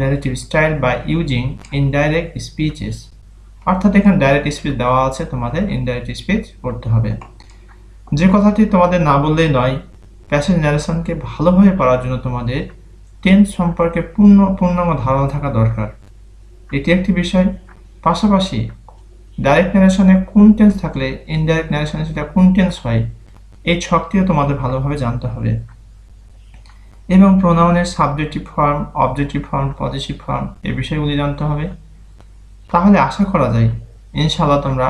S1: narrative style by using indirect speeches, অর্থাৎ এখানে ডাইরেক্ট স্পিচ দেওয়া আছে, তোমাদের ইনডাইরেক্ট স্পিচ করতে হবে। যে কথাটি তোমাদের না বললেই নয়, প্যাসেজ ন্যারেশনকে ভালোভাবে পড়ার জন্য তোমাদের টেন্স সম্পর্কে পূর্ণাঙ্গ ধারণা থাকা দরকার, এটি একটি বিষয়। পাশাপাশি ডাইরেক্ট ন্যারেশনে কোন টেন্স থাকলে ইনডাইরেক্ট ন্যারেশনে সেটা কোন টেন্স হয়, এই ছকটিও তোমাদের ভালোভাবে জানতে হবে। এবং প্রোনাউনের subjective form, objective form, positive form, এই বিষয়গুলি জানতে হবে। তাহলে আশা করা যায় ইনশাআল্লাহ তোমরা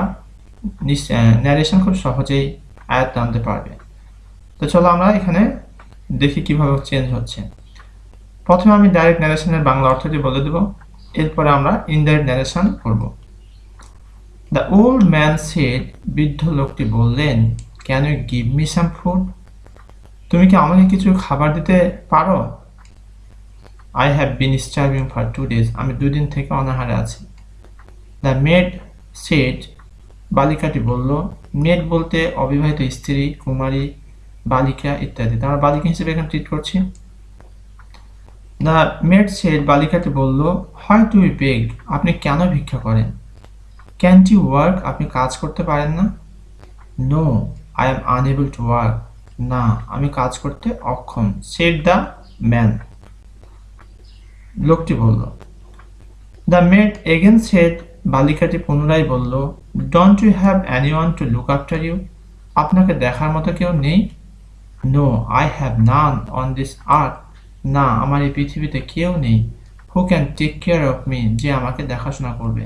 S1: ন্যারেশন খুব সহজেই আয়ত্তে আনতে পারবে। তো চলো আমরা এখানে দেখি কিভাবে চেঞ্জ হচ্ছে। প্রথমে আমি ডাইরেক্ট ন্যারেশনের বাংলা অর্থটি বলে দেব, এরপরে আমরা ইনডাইরেক্ট ন্যারেশন করব। দ্য ওল্ড ম্যান সেড, বৃদ্ধ লোকটি বললেন, can you give me some food, তুমি কি আমাকে কিছু খাবার দিতে পারো? I have been starving for 2 days, আমি 2 দিন থেকে অনাহারে আছি। দ্য মেড সেড, বালিকাটি বলল, মেড বলতে অবিবাহিত স্ত্রী, কুমারী, বালিকা ইত্যাদি, আমরা বালিকা হিসেবে এখানে ট্রিট করছি। দ্য মেড সেড, বালিকাটি বলল, হোয়াই ডু ইউ বেগ, আপনি কেন ভিক্ষা করেন? ক্যান্ট ইউ ওয়ার্ক, আপনি কাজ করতে পারেন না? No I am unable to work, না আমি কাজ করতে অক্ষম। সেড দ্য ম্যান, লোকটি বলল। দ্য মেড এগেন সেড, বালিকাটি পুনরায় বলল, don't you have anyone to look after you, আপনাকে দেখার মতো কেউ নেই? No I have none on this earth, না আমার এই পৃথিবীতে কেউ নেই। Who can take care of me, যে আমাকে দেখাশোনা করবে।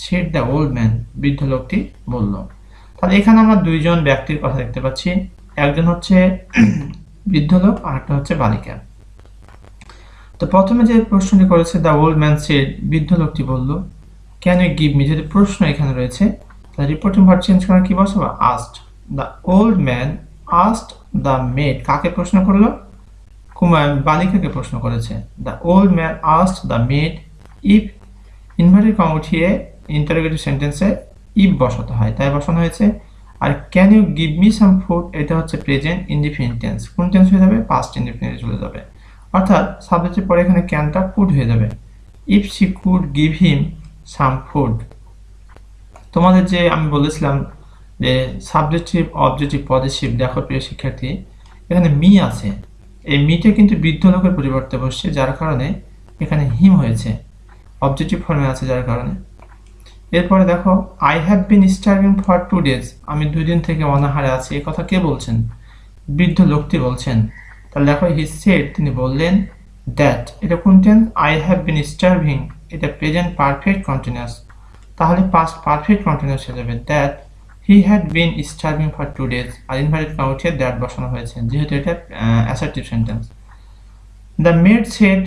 S1: সেড দ্য ওল্ড ম্যান, বৃদ্ধ লোকটি বলল। তাহলে এখানে আমরা দুইজন ব্যক্তির কথা দেখতে পাচ্ছি, একজন হচ্ছে বৃদ্ধ লোক, আর একটা হচ্ছে বালিকা। তো প্রথমে যে প্রশ্নটি করেছে দ্য ওল্ড ম্যান সেড, বৃদ্ধ লোকটি বলল, ক্যান ইউ গিভ মি, যদি প্রশ্ন এখানে রয়েছে তাহলে রিপোর্টিং ভার্ব চেঞ্জ করা কি বসাবো? Asked. The old man asked the maid, কাকে প্রশ্ন করলো? বালিকাকে প্রশ্ন করেছে। The old man asked the maid if, inverted comma উঠিয়ে ইন্টারোগেটিভ সেন্টেন্সে ইফ বসাতে হয়, তাই বসানো হয়েছে। আর can you give me some food, এটা হচ্ছে প্রেজেন্ট ইনডিফিনিট টেন্স, কোন টেন্স হয়ে যাবে? পাস্ট ইনডিফিনিট চলে যাবে, অর্থাৎ সাবজেক্টের পরে এখানে ক্যানটা কুড হয়ে যাবে। If she could give him some food, তোমাদের যে আমি বলেছিলাম যে সাবজেক্টিভ, অবজেক্টিভ, পজিটিভ, দেখো প্রিয় শিক্ষার্থী এখানে মি আছে, এই মিটা কিন্তু বৃদ্ধ লোকের পরিবর্তে বসছে, যার কারণে এখানে হিম হয়েছে। অবজেক্টিভ ফর্মে আছে যার কারণে। এরপরে দেখো I have been starving for 2 days, আমি 2 দিন থেকে অনাহারে আছি, এই কথা কে বলছেন? বৃদ্ধ লোকটি বলছেন। তাহলে দেখো হি সেড, তিনি বললেন, দ্যাট, এটা কোন tense? I have been starving, এটা প্রেজেন্ট পারফেক্ট কন্টিনিউয়াস, তাহলে পাস্ট পারফেক্ট কন্টিনিউয়াস হয়ে যাবে that he had been starving for 2 days, আর ইনভার্টেড কমা উঠিয়ে দ্যাট বসানো হয়েছে যেহেতু এটা assertive sentence. The maid said,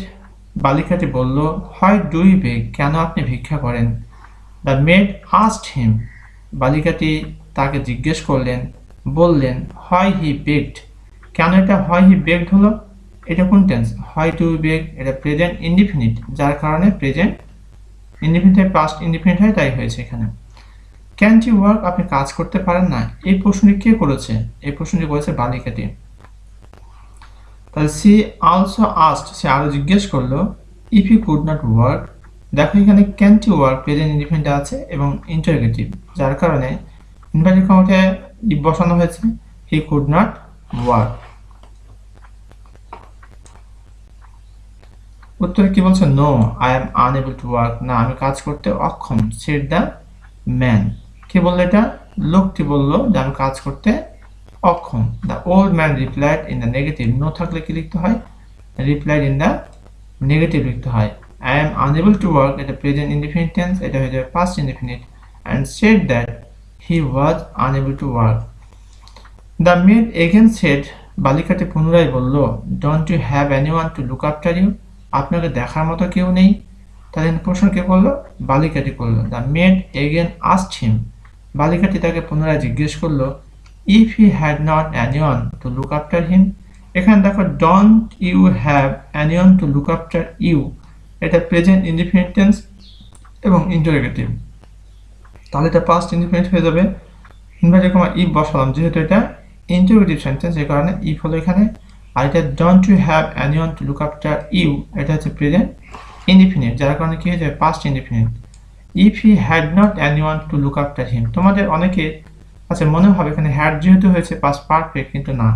S1: বালিকাটি বলল, হোয়াই ডু ইউ বেগ, কেন আপনি ভিক্ষা করেন? দ্য মেড আস্কড হিম, বালিকাটি তাকে জিজ্ঞেস করলেন, বললেন, হোয়াই হি বেগড, কেন এটা হোয়াই হি বেগড হলো? এটা কোন টেন্স? হোয়াই ডু ইউ বেগ, এটা প্রেজেন্ট ইনডিফিনিট, যার কারণে প্রেজেন্ট ইনডিফিনিট পাস্ট ইনডিফিনিট হয়, তাই হয়েছে এখানে। ক্যান্ট ইউ ওয়ার্ক, আপনি কাজ করতে পারেন না, এই প্রশ্নটি কে করেছে? এই প্রশ্নটি করেছে বালিকাটি। তাহলে সি অলসো আস্কড, সে আরো জিজ্ঞেস করলো, if you could not work, দেখো এখানে can't you work present indefinite আছে এবং ইন্টারোগেটিভ, যার কারণে ইনভার্টেড কমাতে ইফ বসানো হয়েছে, হি কুড নট ওয়ার্ক। উত্তরে কি বলছে? No I am unable to work, না আমি কাজ করতে অক্ষম, সেড দ্য ম্যান। কে বললো এটা? লোকটি বললো যে আমি কাজ করতে অক্ষম। The old man replied in the negative, no থাকলে কি লিখতে হয়? রিপ্লাইড ইন দ্য নেগেটিভ লিখতে হয়। I am unable to work, এটা প্রেজেন্ট ইনডিফিনিট টেন্স, এটা হয়ে যাবে past indefinite, and said that he was unable to work. The maid again said, বালিকাটি পুনরায় বলল, don't you have anyone to look after you, আপনাকে দেখার মতো কেউ নেই? তাহলে প্রশ্ন কে করলো? বালিকাটি করলো। The maid again asked him, বালিকাটি তাকে পুনরায় জিজ্ঞেস করলো, if he had not anyone to look after him, এখানে দেখো don't you have anyone to look after you, এটা প্রেজেন্ট ইনডিফিনিট টেন্স এবং ইন্টারোগেটিভ, তাহলে এটা পাস্ট ইনডিফিনিট হয়ে যাবে। ইনভার্টেড কমা ইফ বসালাম যেহেতু এটা ইন্টারোগেটিভ সেন্টেন্স, এই কারণে ইফ হলো এখানে। আর এটা don't you have anyone to look after you, এটা হচ্ছে প্রেজেন্ট ইনডিফিনিট, যার কারণে কি হয়ে যাবে? Past indefinite. If he had not anyone to look after him, তোমাদের অনেকে আচ্ছা মনে হবে এখানে হ্যাড যেহেতু হয়েছে পাস্ট পারফেক্ট, কিন্তু না,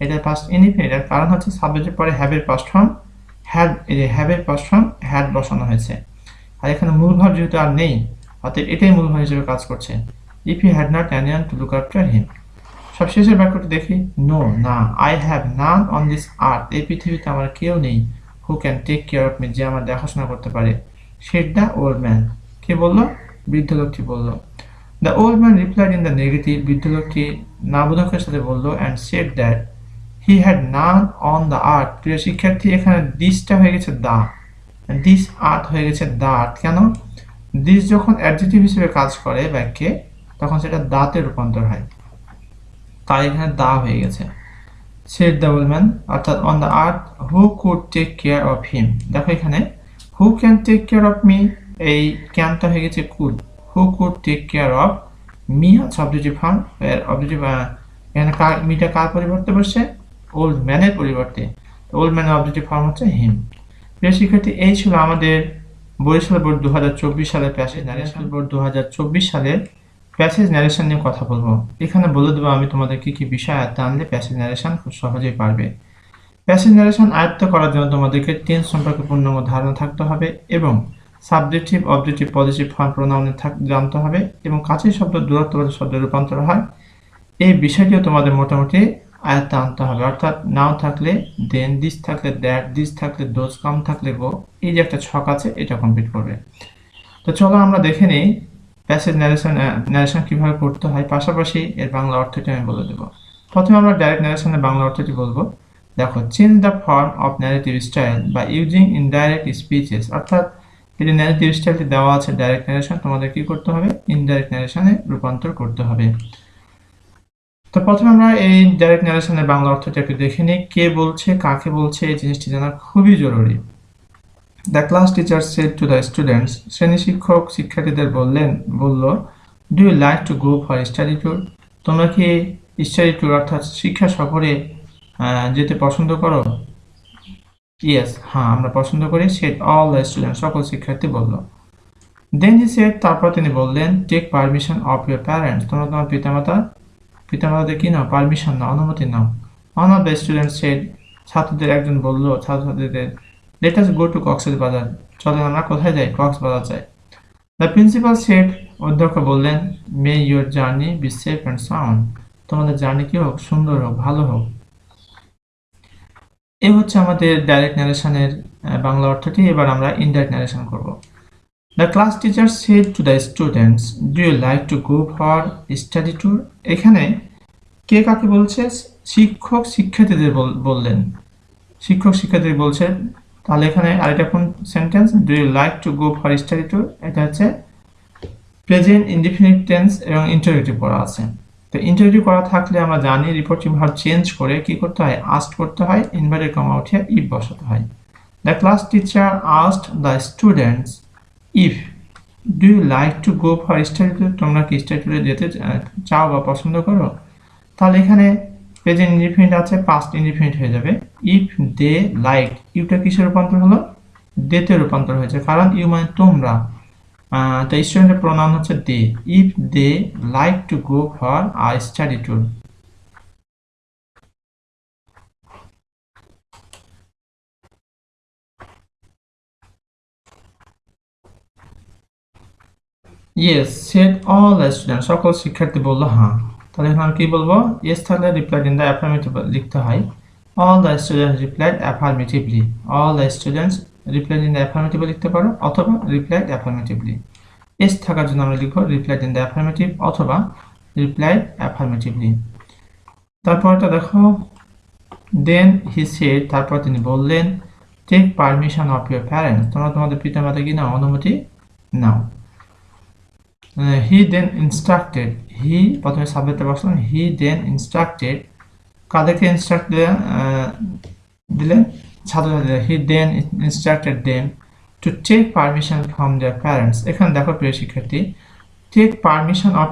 S1: এটা পাস্ট ইনডিফিনিট। এর কারণ হচ্ছে সাবজেক্টের পরে হ্যাভের পাস্ট ফর্ম হ্যাড, এই যে হ্যাভের পাস্ট ফর্ম হ্যাড বসানো হয়েছে, আর এখানে মূল ভাব যেহেতু আর নেই, অতএব এটাই মূল ভাব হিসেবে কাজ করছে। If he had not anyone to look after him. সবশেষের বাক্যটি দেখি, নো, না, I have none on this earth, এই পৃথিবীতে আমার কেউ নেই, who can take care of me, যে আমার দেখাশোনা করতে পারে, সেড দ্য ওল্ড ম্যান, কে বললো? বৃদ্ধ লোকটি বললো। The old man replied in the negative, বৃদ্ধ লোকটি নাবোধকের সাথে বললো, and said that he had none on the আর্থ। প্রিয় শিক্ষার্থী, এখানে দিসটা হয়ে গেছে দা, দিস আর্থ হয়ে গেছে দা আর্থ। কেন? দিস যখন অ্যাডজেক্টিভ হিসেবে কাজ করে বাক্যে, তখন সেটা দাতে রূপান্তর হয়, তাই এখানে দা হয়ে গেছে। সেড দ্য ওল্ড ম্যান, অর্থাৎ on the earth who could take care of him. দেখো এখানে who can take care of me, এই ক্যানটা হয়ে গেছে could, who could take care of me আছে অবজেক্টিভ ফর্ম, এর অবজেক্টিভ এখানে মিটা কার পরিবর্তে বসছে? ওল্ড ম্যানের পরিবর্তে, ওল্ড ম্যানের অবজেক্টিভ ফর্ম হচ্ছে হিম। প্রিয় শিক্ষার্থী, এই ছিল আমাদের বরিশাল বোর্ড 2024 সালের প্যাসেজ ন্যারেশন, বোর্ড 2024 সালের প্যাসেজ ন্যারেশন নিয়ে কথা বলবো। এখানে বলে দেবো আমি তোমাদের কি কি বিষয় আয়ত্তে আনলে প্যাসেজ ন্যারেশন খুব সহজেই পারবে। প্যাসেজ ন্যারেশন আয়ত্ত করার জন্য তোমাদেরকে টেন্স সম্পর্কে পূর্ণাঙ্গ ধারণা থাকতে হবে এবং সাবজেক্টিভ, অবজেক্টিভ, পজিটিভ ফর্ম প্রোনাউনে জানতে হবে এবং কাছের শব্দ দূরত্ববাদী শব্দে রূপান্তর হয়, এই বিষয়টিও তোমাদের মোটামুটি আয়ত্তে আনতে হবে। অর্থাৎ নাও থাকলে দেন, দিস থাকলে দ্যাট, দিস থাকলে দোজ, কাম থাকলে গো, এই যে একটা ছক আছে এটা কমপ্লিট করবে। তো চলো আমরা দেখে নিই প্যাসেজ ন্যারেশন কিভাবে করতে হয়, পাশাপাশি এর বাংলা অর্থটি আমি বলে দেবো। প্রথমে আমরা ডাইরেক্ট ন্যারেশনের বাংলা অর্থটি বলবো। দেখো, change the form of narrative style by using indirect speeches, অর্থাৎ এই যে ন্যারেটিভ স্টাইলটি দেওয়া আছে ডাইরেক্ট ন্যারেশন, তোমাদের কি করতে হবে? ইনডাইরেক্ট ন্যারেশনে রূপান্তর করতে হবে। তো প্রথমে আমরা এই ডাইরেক্ট ন্যারেশনের বাংলা অর্থটা একটু দেখে নিই, কে বলছে, কাকে বলছে, এই জিনিসটি জানা খুবই জরুরি। The class teacher said to the students, শ্রেণী শিক্ষক শিক্ষার্থীদের বলল, do you like to go for study tour, তোমরা কি স্টাডি ট্যুর অর্থাৎ শিক্ষা সফরে যেতে পছন্দ করো? ইয়েস, হ্যাঁ আমরা পছন্দ করি। সেড অল দ্য স্টুডেন্ট, সকল শিক্ষার্থী বলল। দেন হি সেড, তারপর তিনি বললেন, take permission of your parents, তোমরা তোমার পিতামাতাদের কি নাও? পারমিশন নাও, অনুমতি নাও। One of the student said, ছাত্রদের একজন বলল ছাত্রছাত্রীদের, let us go to Cox's Bazar, চলেন আমরা কোথায় যাই, কক্সবাজার যাই। দ্য প্রিন্সিপাল সেড, অধ্যক্ষ বললেন, may your journey be safe and sound, তোমাদের জার্নি কি হোক, সুন্দর হোক, ভালো হোক। এই হচ্ছে আমাদের ডাইরেক্ট ন্যারেশনের বাংলা অর্থটি। এবার আমরা ইনডাইরেক্ট ন্যারেশন করব। The class teacher said to the students, do you like to go for study tour. এখানে কে কাকে বলছে? শিক্ষক শিক্ষার্থীদের বললেন, শিক্ষক শিক্ষার্থী বলছেন। তাহলে এখানে আরেকটা কোন sentence, do you like to go for study tour, এটা হচ্ছে প্রেজেন্ট ইনডিফিনিট টেন্স এবং ইন্টারোগেটিভ করা আছে। তো ইন্টারোগেটিভ করা থাকলে আমরা জানি রিপোর্টিং ভার্ব চেঞ্জ করে কি করতে হয়, আস্কড করতে হয়, ইনভার্টেড কমা উঠিয়ে ইফ বসাতে হয়। The class teacher asked the students if, do you like to go for study tour, তোমরা কি স্টাডি ট্যুরে যেতে চাও বা পছন্দ করো। তাহলে এখানে প্রেজেন্ট ইনডিফিনিট আছে, পাস্ট ইনডিফিনিট হয়ে যাবে। ইফ দে লাইক, ইউটা কিসের রূপান্তর হলো, দেতে রূপান্তর হয়েছে, কারণ ইউ মানে তোমরা। তো স্টুডেন্টের প্রোনাউন হচ্ছে they. If they like to go for a study tour. Yes said all the student, সকল শিক্ষার্থী বললো হ্যাঁ। তাহলে এখানে কি বলবো, ইয়েস থাকলে রিপ্লাইড ইন দ্য অ্যাফার্মেটিভ লিখতে হয়। All the students replied affirmatively, all the students replied in the affirmative লিখতে পারো, অথবা রিপ্লাইড অ্যাফার্মেটিভলি। এস থাকার জন্য আমরা লিখবো রিপ্লাইড ইন দ্য অ্যাফার্মেটিভ অথবা রিপ্লাইড অ্যাফার্মেটিভলি। তারপরটা দেখো, দেন হি সেড, তারপর তিনি বললেন, take permission of your parents, তোমরা তোমাদের পিতামাতা কি নাও, অনুমতি নাও। হি দেন ইনস্ট্রাক্টেড, হি প্রথমে সাবজেক্টে বসলেন, হি দেন ইনস্ট্রাক্টেড, কাদেরকে ইনস্ট্রাক্ট দিলেন, ছাত্রছাত্রীদের। He then instructed them to take permission from their parents. এখানে দেখো প্রিয় শিক্ষার্থী, টেক পারমিশন অফ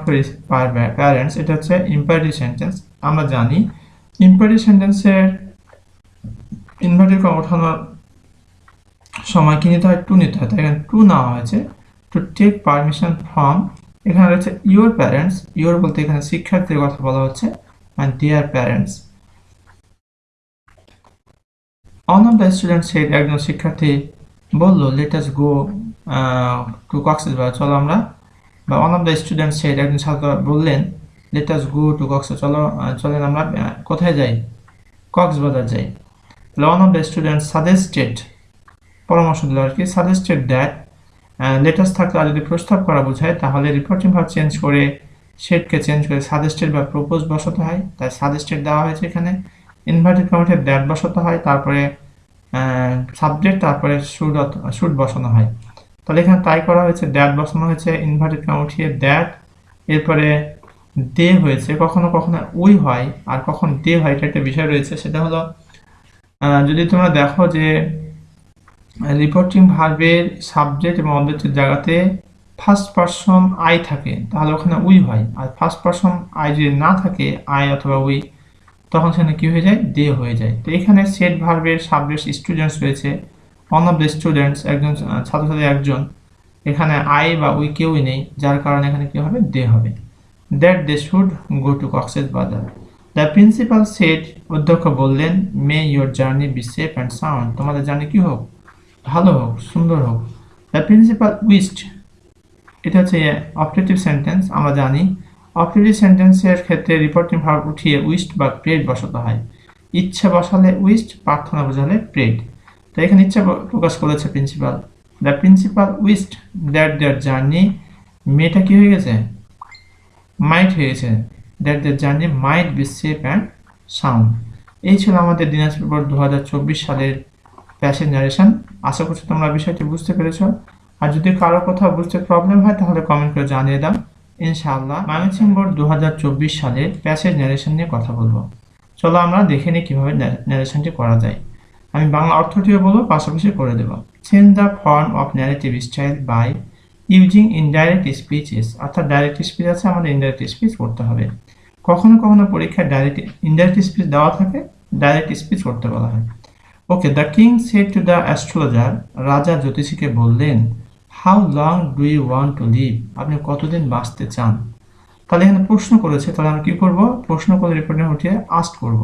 S1: প্যারেন্টস, এটা হচ্ছে ইম্পারেটিভ সেন্টেন্স। আমরা জানি ইম্পারেটিভ সেন্টেন্সের ইনভার্টেড কমা ওঠানোর সময় কি নিতে হয়, টু নিতে হয়। তাই এখানে টু নেওয়া হয়েছে, টু টেক পারমিশন ফ্রম, এখানে রয়েছে ইউর প্যারেন্টস, ইউর বলতে এখানে শিক্ষার্থীর কথা বলা হচ্ছে, and their parents. One of the student said, একজন শিক্ষার্থী বললো, let us go to Cox's Bazar, চলো আমরা, বা one of the student said, একজন ছাত্র বললেন, let us go to Cox's Bazar, চলেন আমরা কোথায় যাই, কক্সবাজার যাই। তাহলে one of the student suggested, পরামর্শ দিল আর কি, সাজেস্টেড দ্যাট, লেটাস থাকলে আর যদি প্রস্তাব করা বোঝায় তাহলে রিপোর্টিং ভার্ব চেঞ্জ করে শেডকে চেঞ্জ করে সাজেস্টেড বা প্রপোজ বসাতে হয়। তাই সাজেস্টেড দেওয়া হয়েছে এখানে, ইনভার্টেড কমাতে দ্যাট বসাতে হয়, তারপরে সাবজেক্ট, তারপরে শুড বসানো হয়। তাহলে এখানে তাই করা হয়েছে, দ্যাট বসানো হয়েছে, ইনভার্টেড কমা উঠিয়ে দ্যাট, এরপরে দে হয়েছে। কখনো কখনো উই হয় আর কখন দে হয়, এটা একটা বিষয় রয়েছে। সেটা হলো যদি তোমরা দেখো যে রিপোর্টিং ভার্বের সাবজেক্ট এবং অবজেক্টের জায়গাতে ফার্স্ট পারসন আই থাকে তাহলে ওখানে উই হয়, আর ফার্স্ট পারসন আই যদি না থাকে, আই অথবা উই, তখন সেখানে কি হয়ে যায়, দে হয়ে যায়। তো এখানে সেট ভার্বের সাবজেক্ট স্টুডেন্টস রয়েছে, ওয়ান অফ দ্য স্টুডেন্টস, একজন ছাত্রছাত্রী একজন, এখানে আই বা উই কেউই নেই, যার কারণে এখানে কি হবে, দে হবে। That they should go to Cox's Bazar. The principal said, অধ্যক্ষ বললেন, may your journey be safe and sound, তোমাদের জার্নি কি হোক, ভালো হোক, সুন্দর হোক। দ্য প্রিন্সিপাল উইশড, এটা হচ্ছে অপারেটিভ সেন্টেন্স। আমরা জানি অপারেটিভ সেন্টেন্সের ক্ষেত্রে রিপোর্টিং ভার্ব উঠিয়ে উইশড বা প্রেড বসাতে হয়। ইচ্ছা বসালে উইশড, প্রার্থনা বোঝালে প্রেড। তো এখানে ইচ্ছা প্রকাশ করেছে principal. The principal wished that their journey, মেয়েটা কি হয়ে গেছে, মাইট হয়ে গেছে, that their journey might be safe and sound. এই ছিল আমাদের দিনাজপুর বোর্ড 2024 সালের প্যাসেজ ন্যারেশন। আশা করছি তোমরা বিষয়টি বুঝতে পেরেছো। আর যদি কারো কোথাও বুঝতে প্রবলেম হয় তাহলে কমেন্ট করে জানিয়ে দাও। ইনশাআল্লাহ ময়মনসিংহ বোর্ড 2024 সালের প্যাসেজ ন্যারেশন নিয়ে কথা বলবো। চলো আমরা দেখে নিই কিভাবে ন্যারেশনটি করা যায়। আমি বাংলা অর্থটিও বলবো, পাশাপাশি করে দেবো। Change the form of narrative style by using indirect speeches, অর্থাৎ ডাইরেক্ট স্পিচ আছে, আমাদের ইনডাইরেক্ট স্পিচ করতে হবে। কখনো কখনো পরীক্ষায় ইনডাইরেক্ট স্পিচ দেওয়া থাকে, ডাইরেক্ট স্পিচ করতে বলা হয়। Okay, the king said to the astrologer, রাজা জ্যোতিষীকে বললেন, how long do you want to live, আপনি কতদিন বাঁচতে চান। তাহলে এখানে প্রশ্ন করেছে, তাহলে আমরা কি করব, প্রশ্ন করে রিপোর্টে উঠিয়ে আস্ক করব।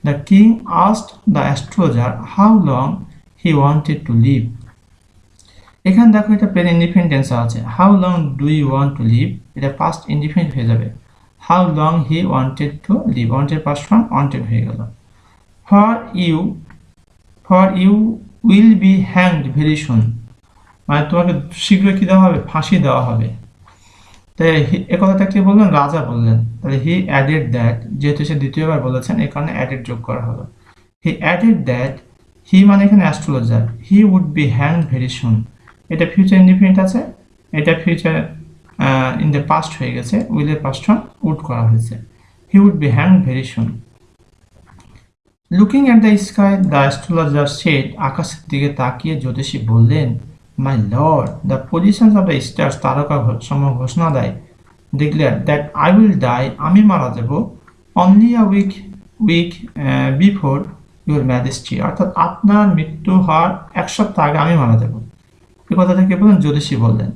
S1: The king asked the astrologer how long he wanted to live. এখানে দেখো এটা প্রেজেন্ট ইনডিফিনিট আছে, how long do you want to live, এটা পাস্ট ইনডিফিনিট হয়ে যাবে, how long he wanted to live, wanted past form wanted হয়ে গেল। For you, for you will be hanged very soon, মানে তোমাকে শীঘ্রই কি দেওয়া হবে, ফাঁসি দেওয়া হবে। তাই এ কথাটা কি বললেন, রাজা বললেন। তাহলে হি অ্যাডেড দ্যাট, যেহেতু সে দ্বিতীয়বার বলেছেন এই কারণে অ্যাডেড যোগ করা হলো। হি অ্যাডেড দ্যাট, হি মানে এখানে astrologer, he would be hanged very soon, এটা ফিউচার ইনডিফিনিট আছে, এটা ফিউচার ইন দ্য পাস্ট হয়ে গেছে, উইলের পাস্ট ফর্ম উড করা হয়েছে, he would be hanged very soon. Looking at the sky, the astrologer said, আকাশের দিকে তাকিয়ে জ্যোতিষী বললেন, my lord, the positions of the stars, তারকা সমূহ ঘোষণা দেয়, declare that I will die, আমি মারা যাব, only a week before your majesty, অর্থাৎ আপনার মৃত্যু হওয়ার এক সপ্তাহ আগে আমি মারা যাব। এই কথাটা কে বললেন, জ্যোতিষী বললেন।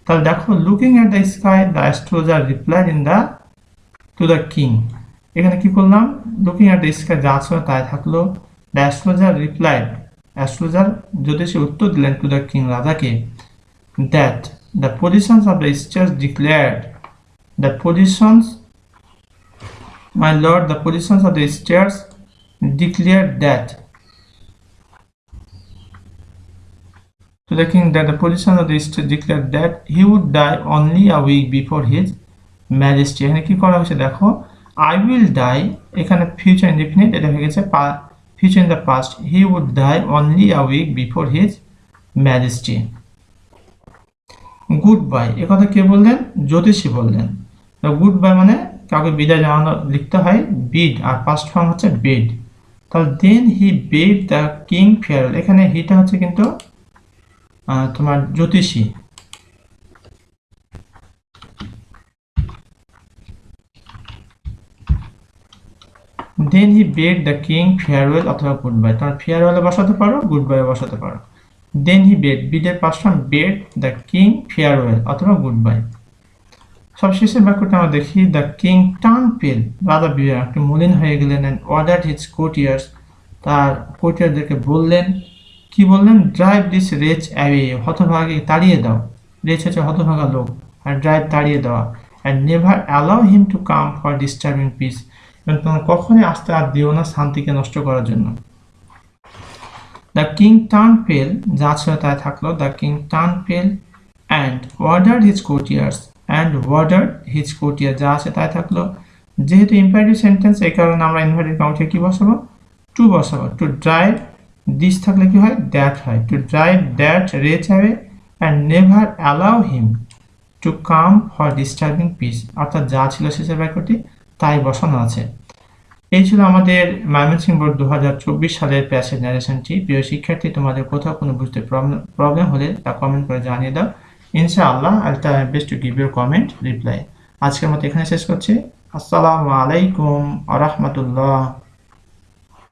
S1: তাহলে দেখো, looking at the sky, the astrologer replied in the to the king, এখানে কি করলাম, লুকিং অ্যাট দ্য স্কাই যা ছিল তাই থাকলো, দ্য অ্যাস্ট্রোলজার রিপ্লাইড, অ্যাস্ট্রোলজার জ্যোতিষী উত্তর দিলেন টু দ্য কিং, রাজাকে, that the positions of the stars declared, the positions, my lord, the positions of the stars declared that to the king, that the positions of the stars declared that he would die only a week before his majesty। এখানে কি করা হয়েছে দেখো, I will die, এখানে future indefinite, এটা হয়ে গেছে future in the past, he would die only a week before his majesty। Goodbye, এ কথা কে বললেন, জ্যোতিষী বললেন। গুড বাই মানে কাউকে বিদায় জানানো লিখতে হয় বিড, আর পাস্ট ফর্ম হচ্ছে বেড। তাহলে then he bade the king farewell, এখানে হিটা হচ্ছে কিন্তু তোমার জ্যোতিষী, then he bade the king farewell অথবা গুড বাই, তোমার ফেয়ারওয়েলে বসাতে পারো, গুড বাই বসাতে পারো। দেন হি বেড, বিডের past form bade the king farewell অথবা গুড বাই। সবশেষের বাক্যটা আমরা দেখি, দ্য কিং টার্ন পেল, রাজা একটু মলিন হয়ে গেলেন, অ্যান্ড অর্ডার হিজ কোর্টিয়ার্স, তার কোর্টিয়ারদেরকে বললেন, কি বললেন, ড্রাইভ দিস রেচ অ্যাওয়ে, হতভাগে তাড়িয়ে দাও, রেচ হচ্ছে হতভাগা লোক, আর ড্রাইভ তাড়িয়ে দেওয়া, and never allow him to come for disturbing peace, এবং তোমরা কখনই আসতে আর দিও না শান্তিকে নষ্ট করার জন্য। দ্য কিং টার্ন পেল, যা ছিল তাই থাকলো, the king turn pale and order his courtiers, and order his courtier, যা আছে তাই থাকলো। যেহেতু ইম্পারেটিভ সেন্টেন্স, এই কারণে আমরা ইনভার্টেড কাউন্টে কি বসাবো, টু বসাবো। টু ড্রাইভ দিস থাকলে কি হয়, দ্যাট হয়, to drive that wretch away and never allow him to come for disturbing peace, অর্থাৎ যা ছিল শেষের বাক্যটি তাই বসানো আছে। এই ছিল আমাদের ময়মনসিংহ বোর্ড 2024 সালের প্যাসেজ ন্যারেশনটি। প্রিয় শিক্ষার্থী, তোমাদের কোথাও কোনো বুঝতে প্রবলেম হলে তা কমেন্ট করে জানিয়ে দাও। ইনশাআল্লাহ I'll try my best to give your comment reply। আজকের মতো এখানে শেষ করছি। আসসালামু আলাইকুম ওয়া রাহমাতুল্লাহ।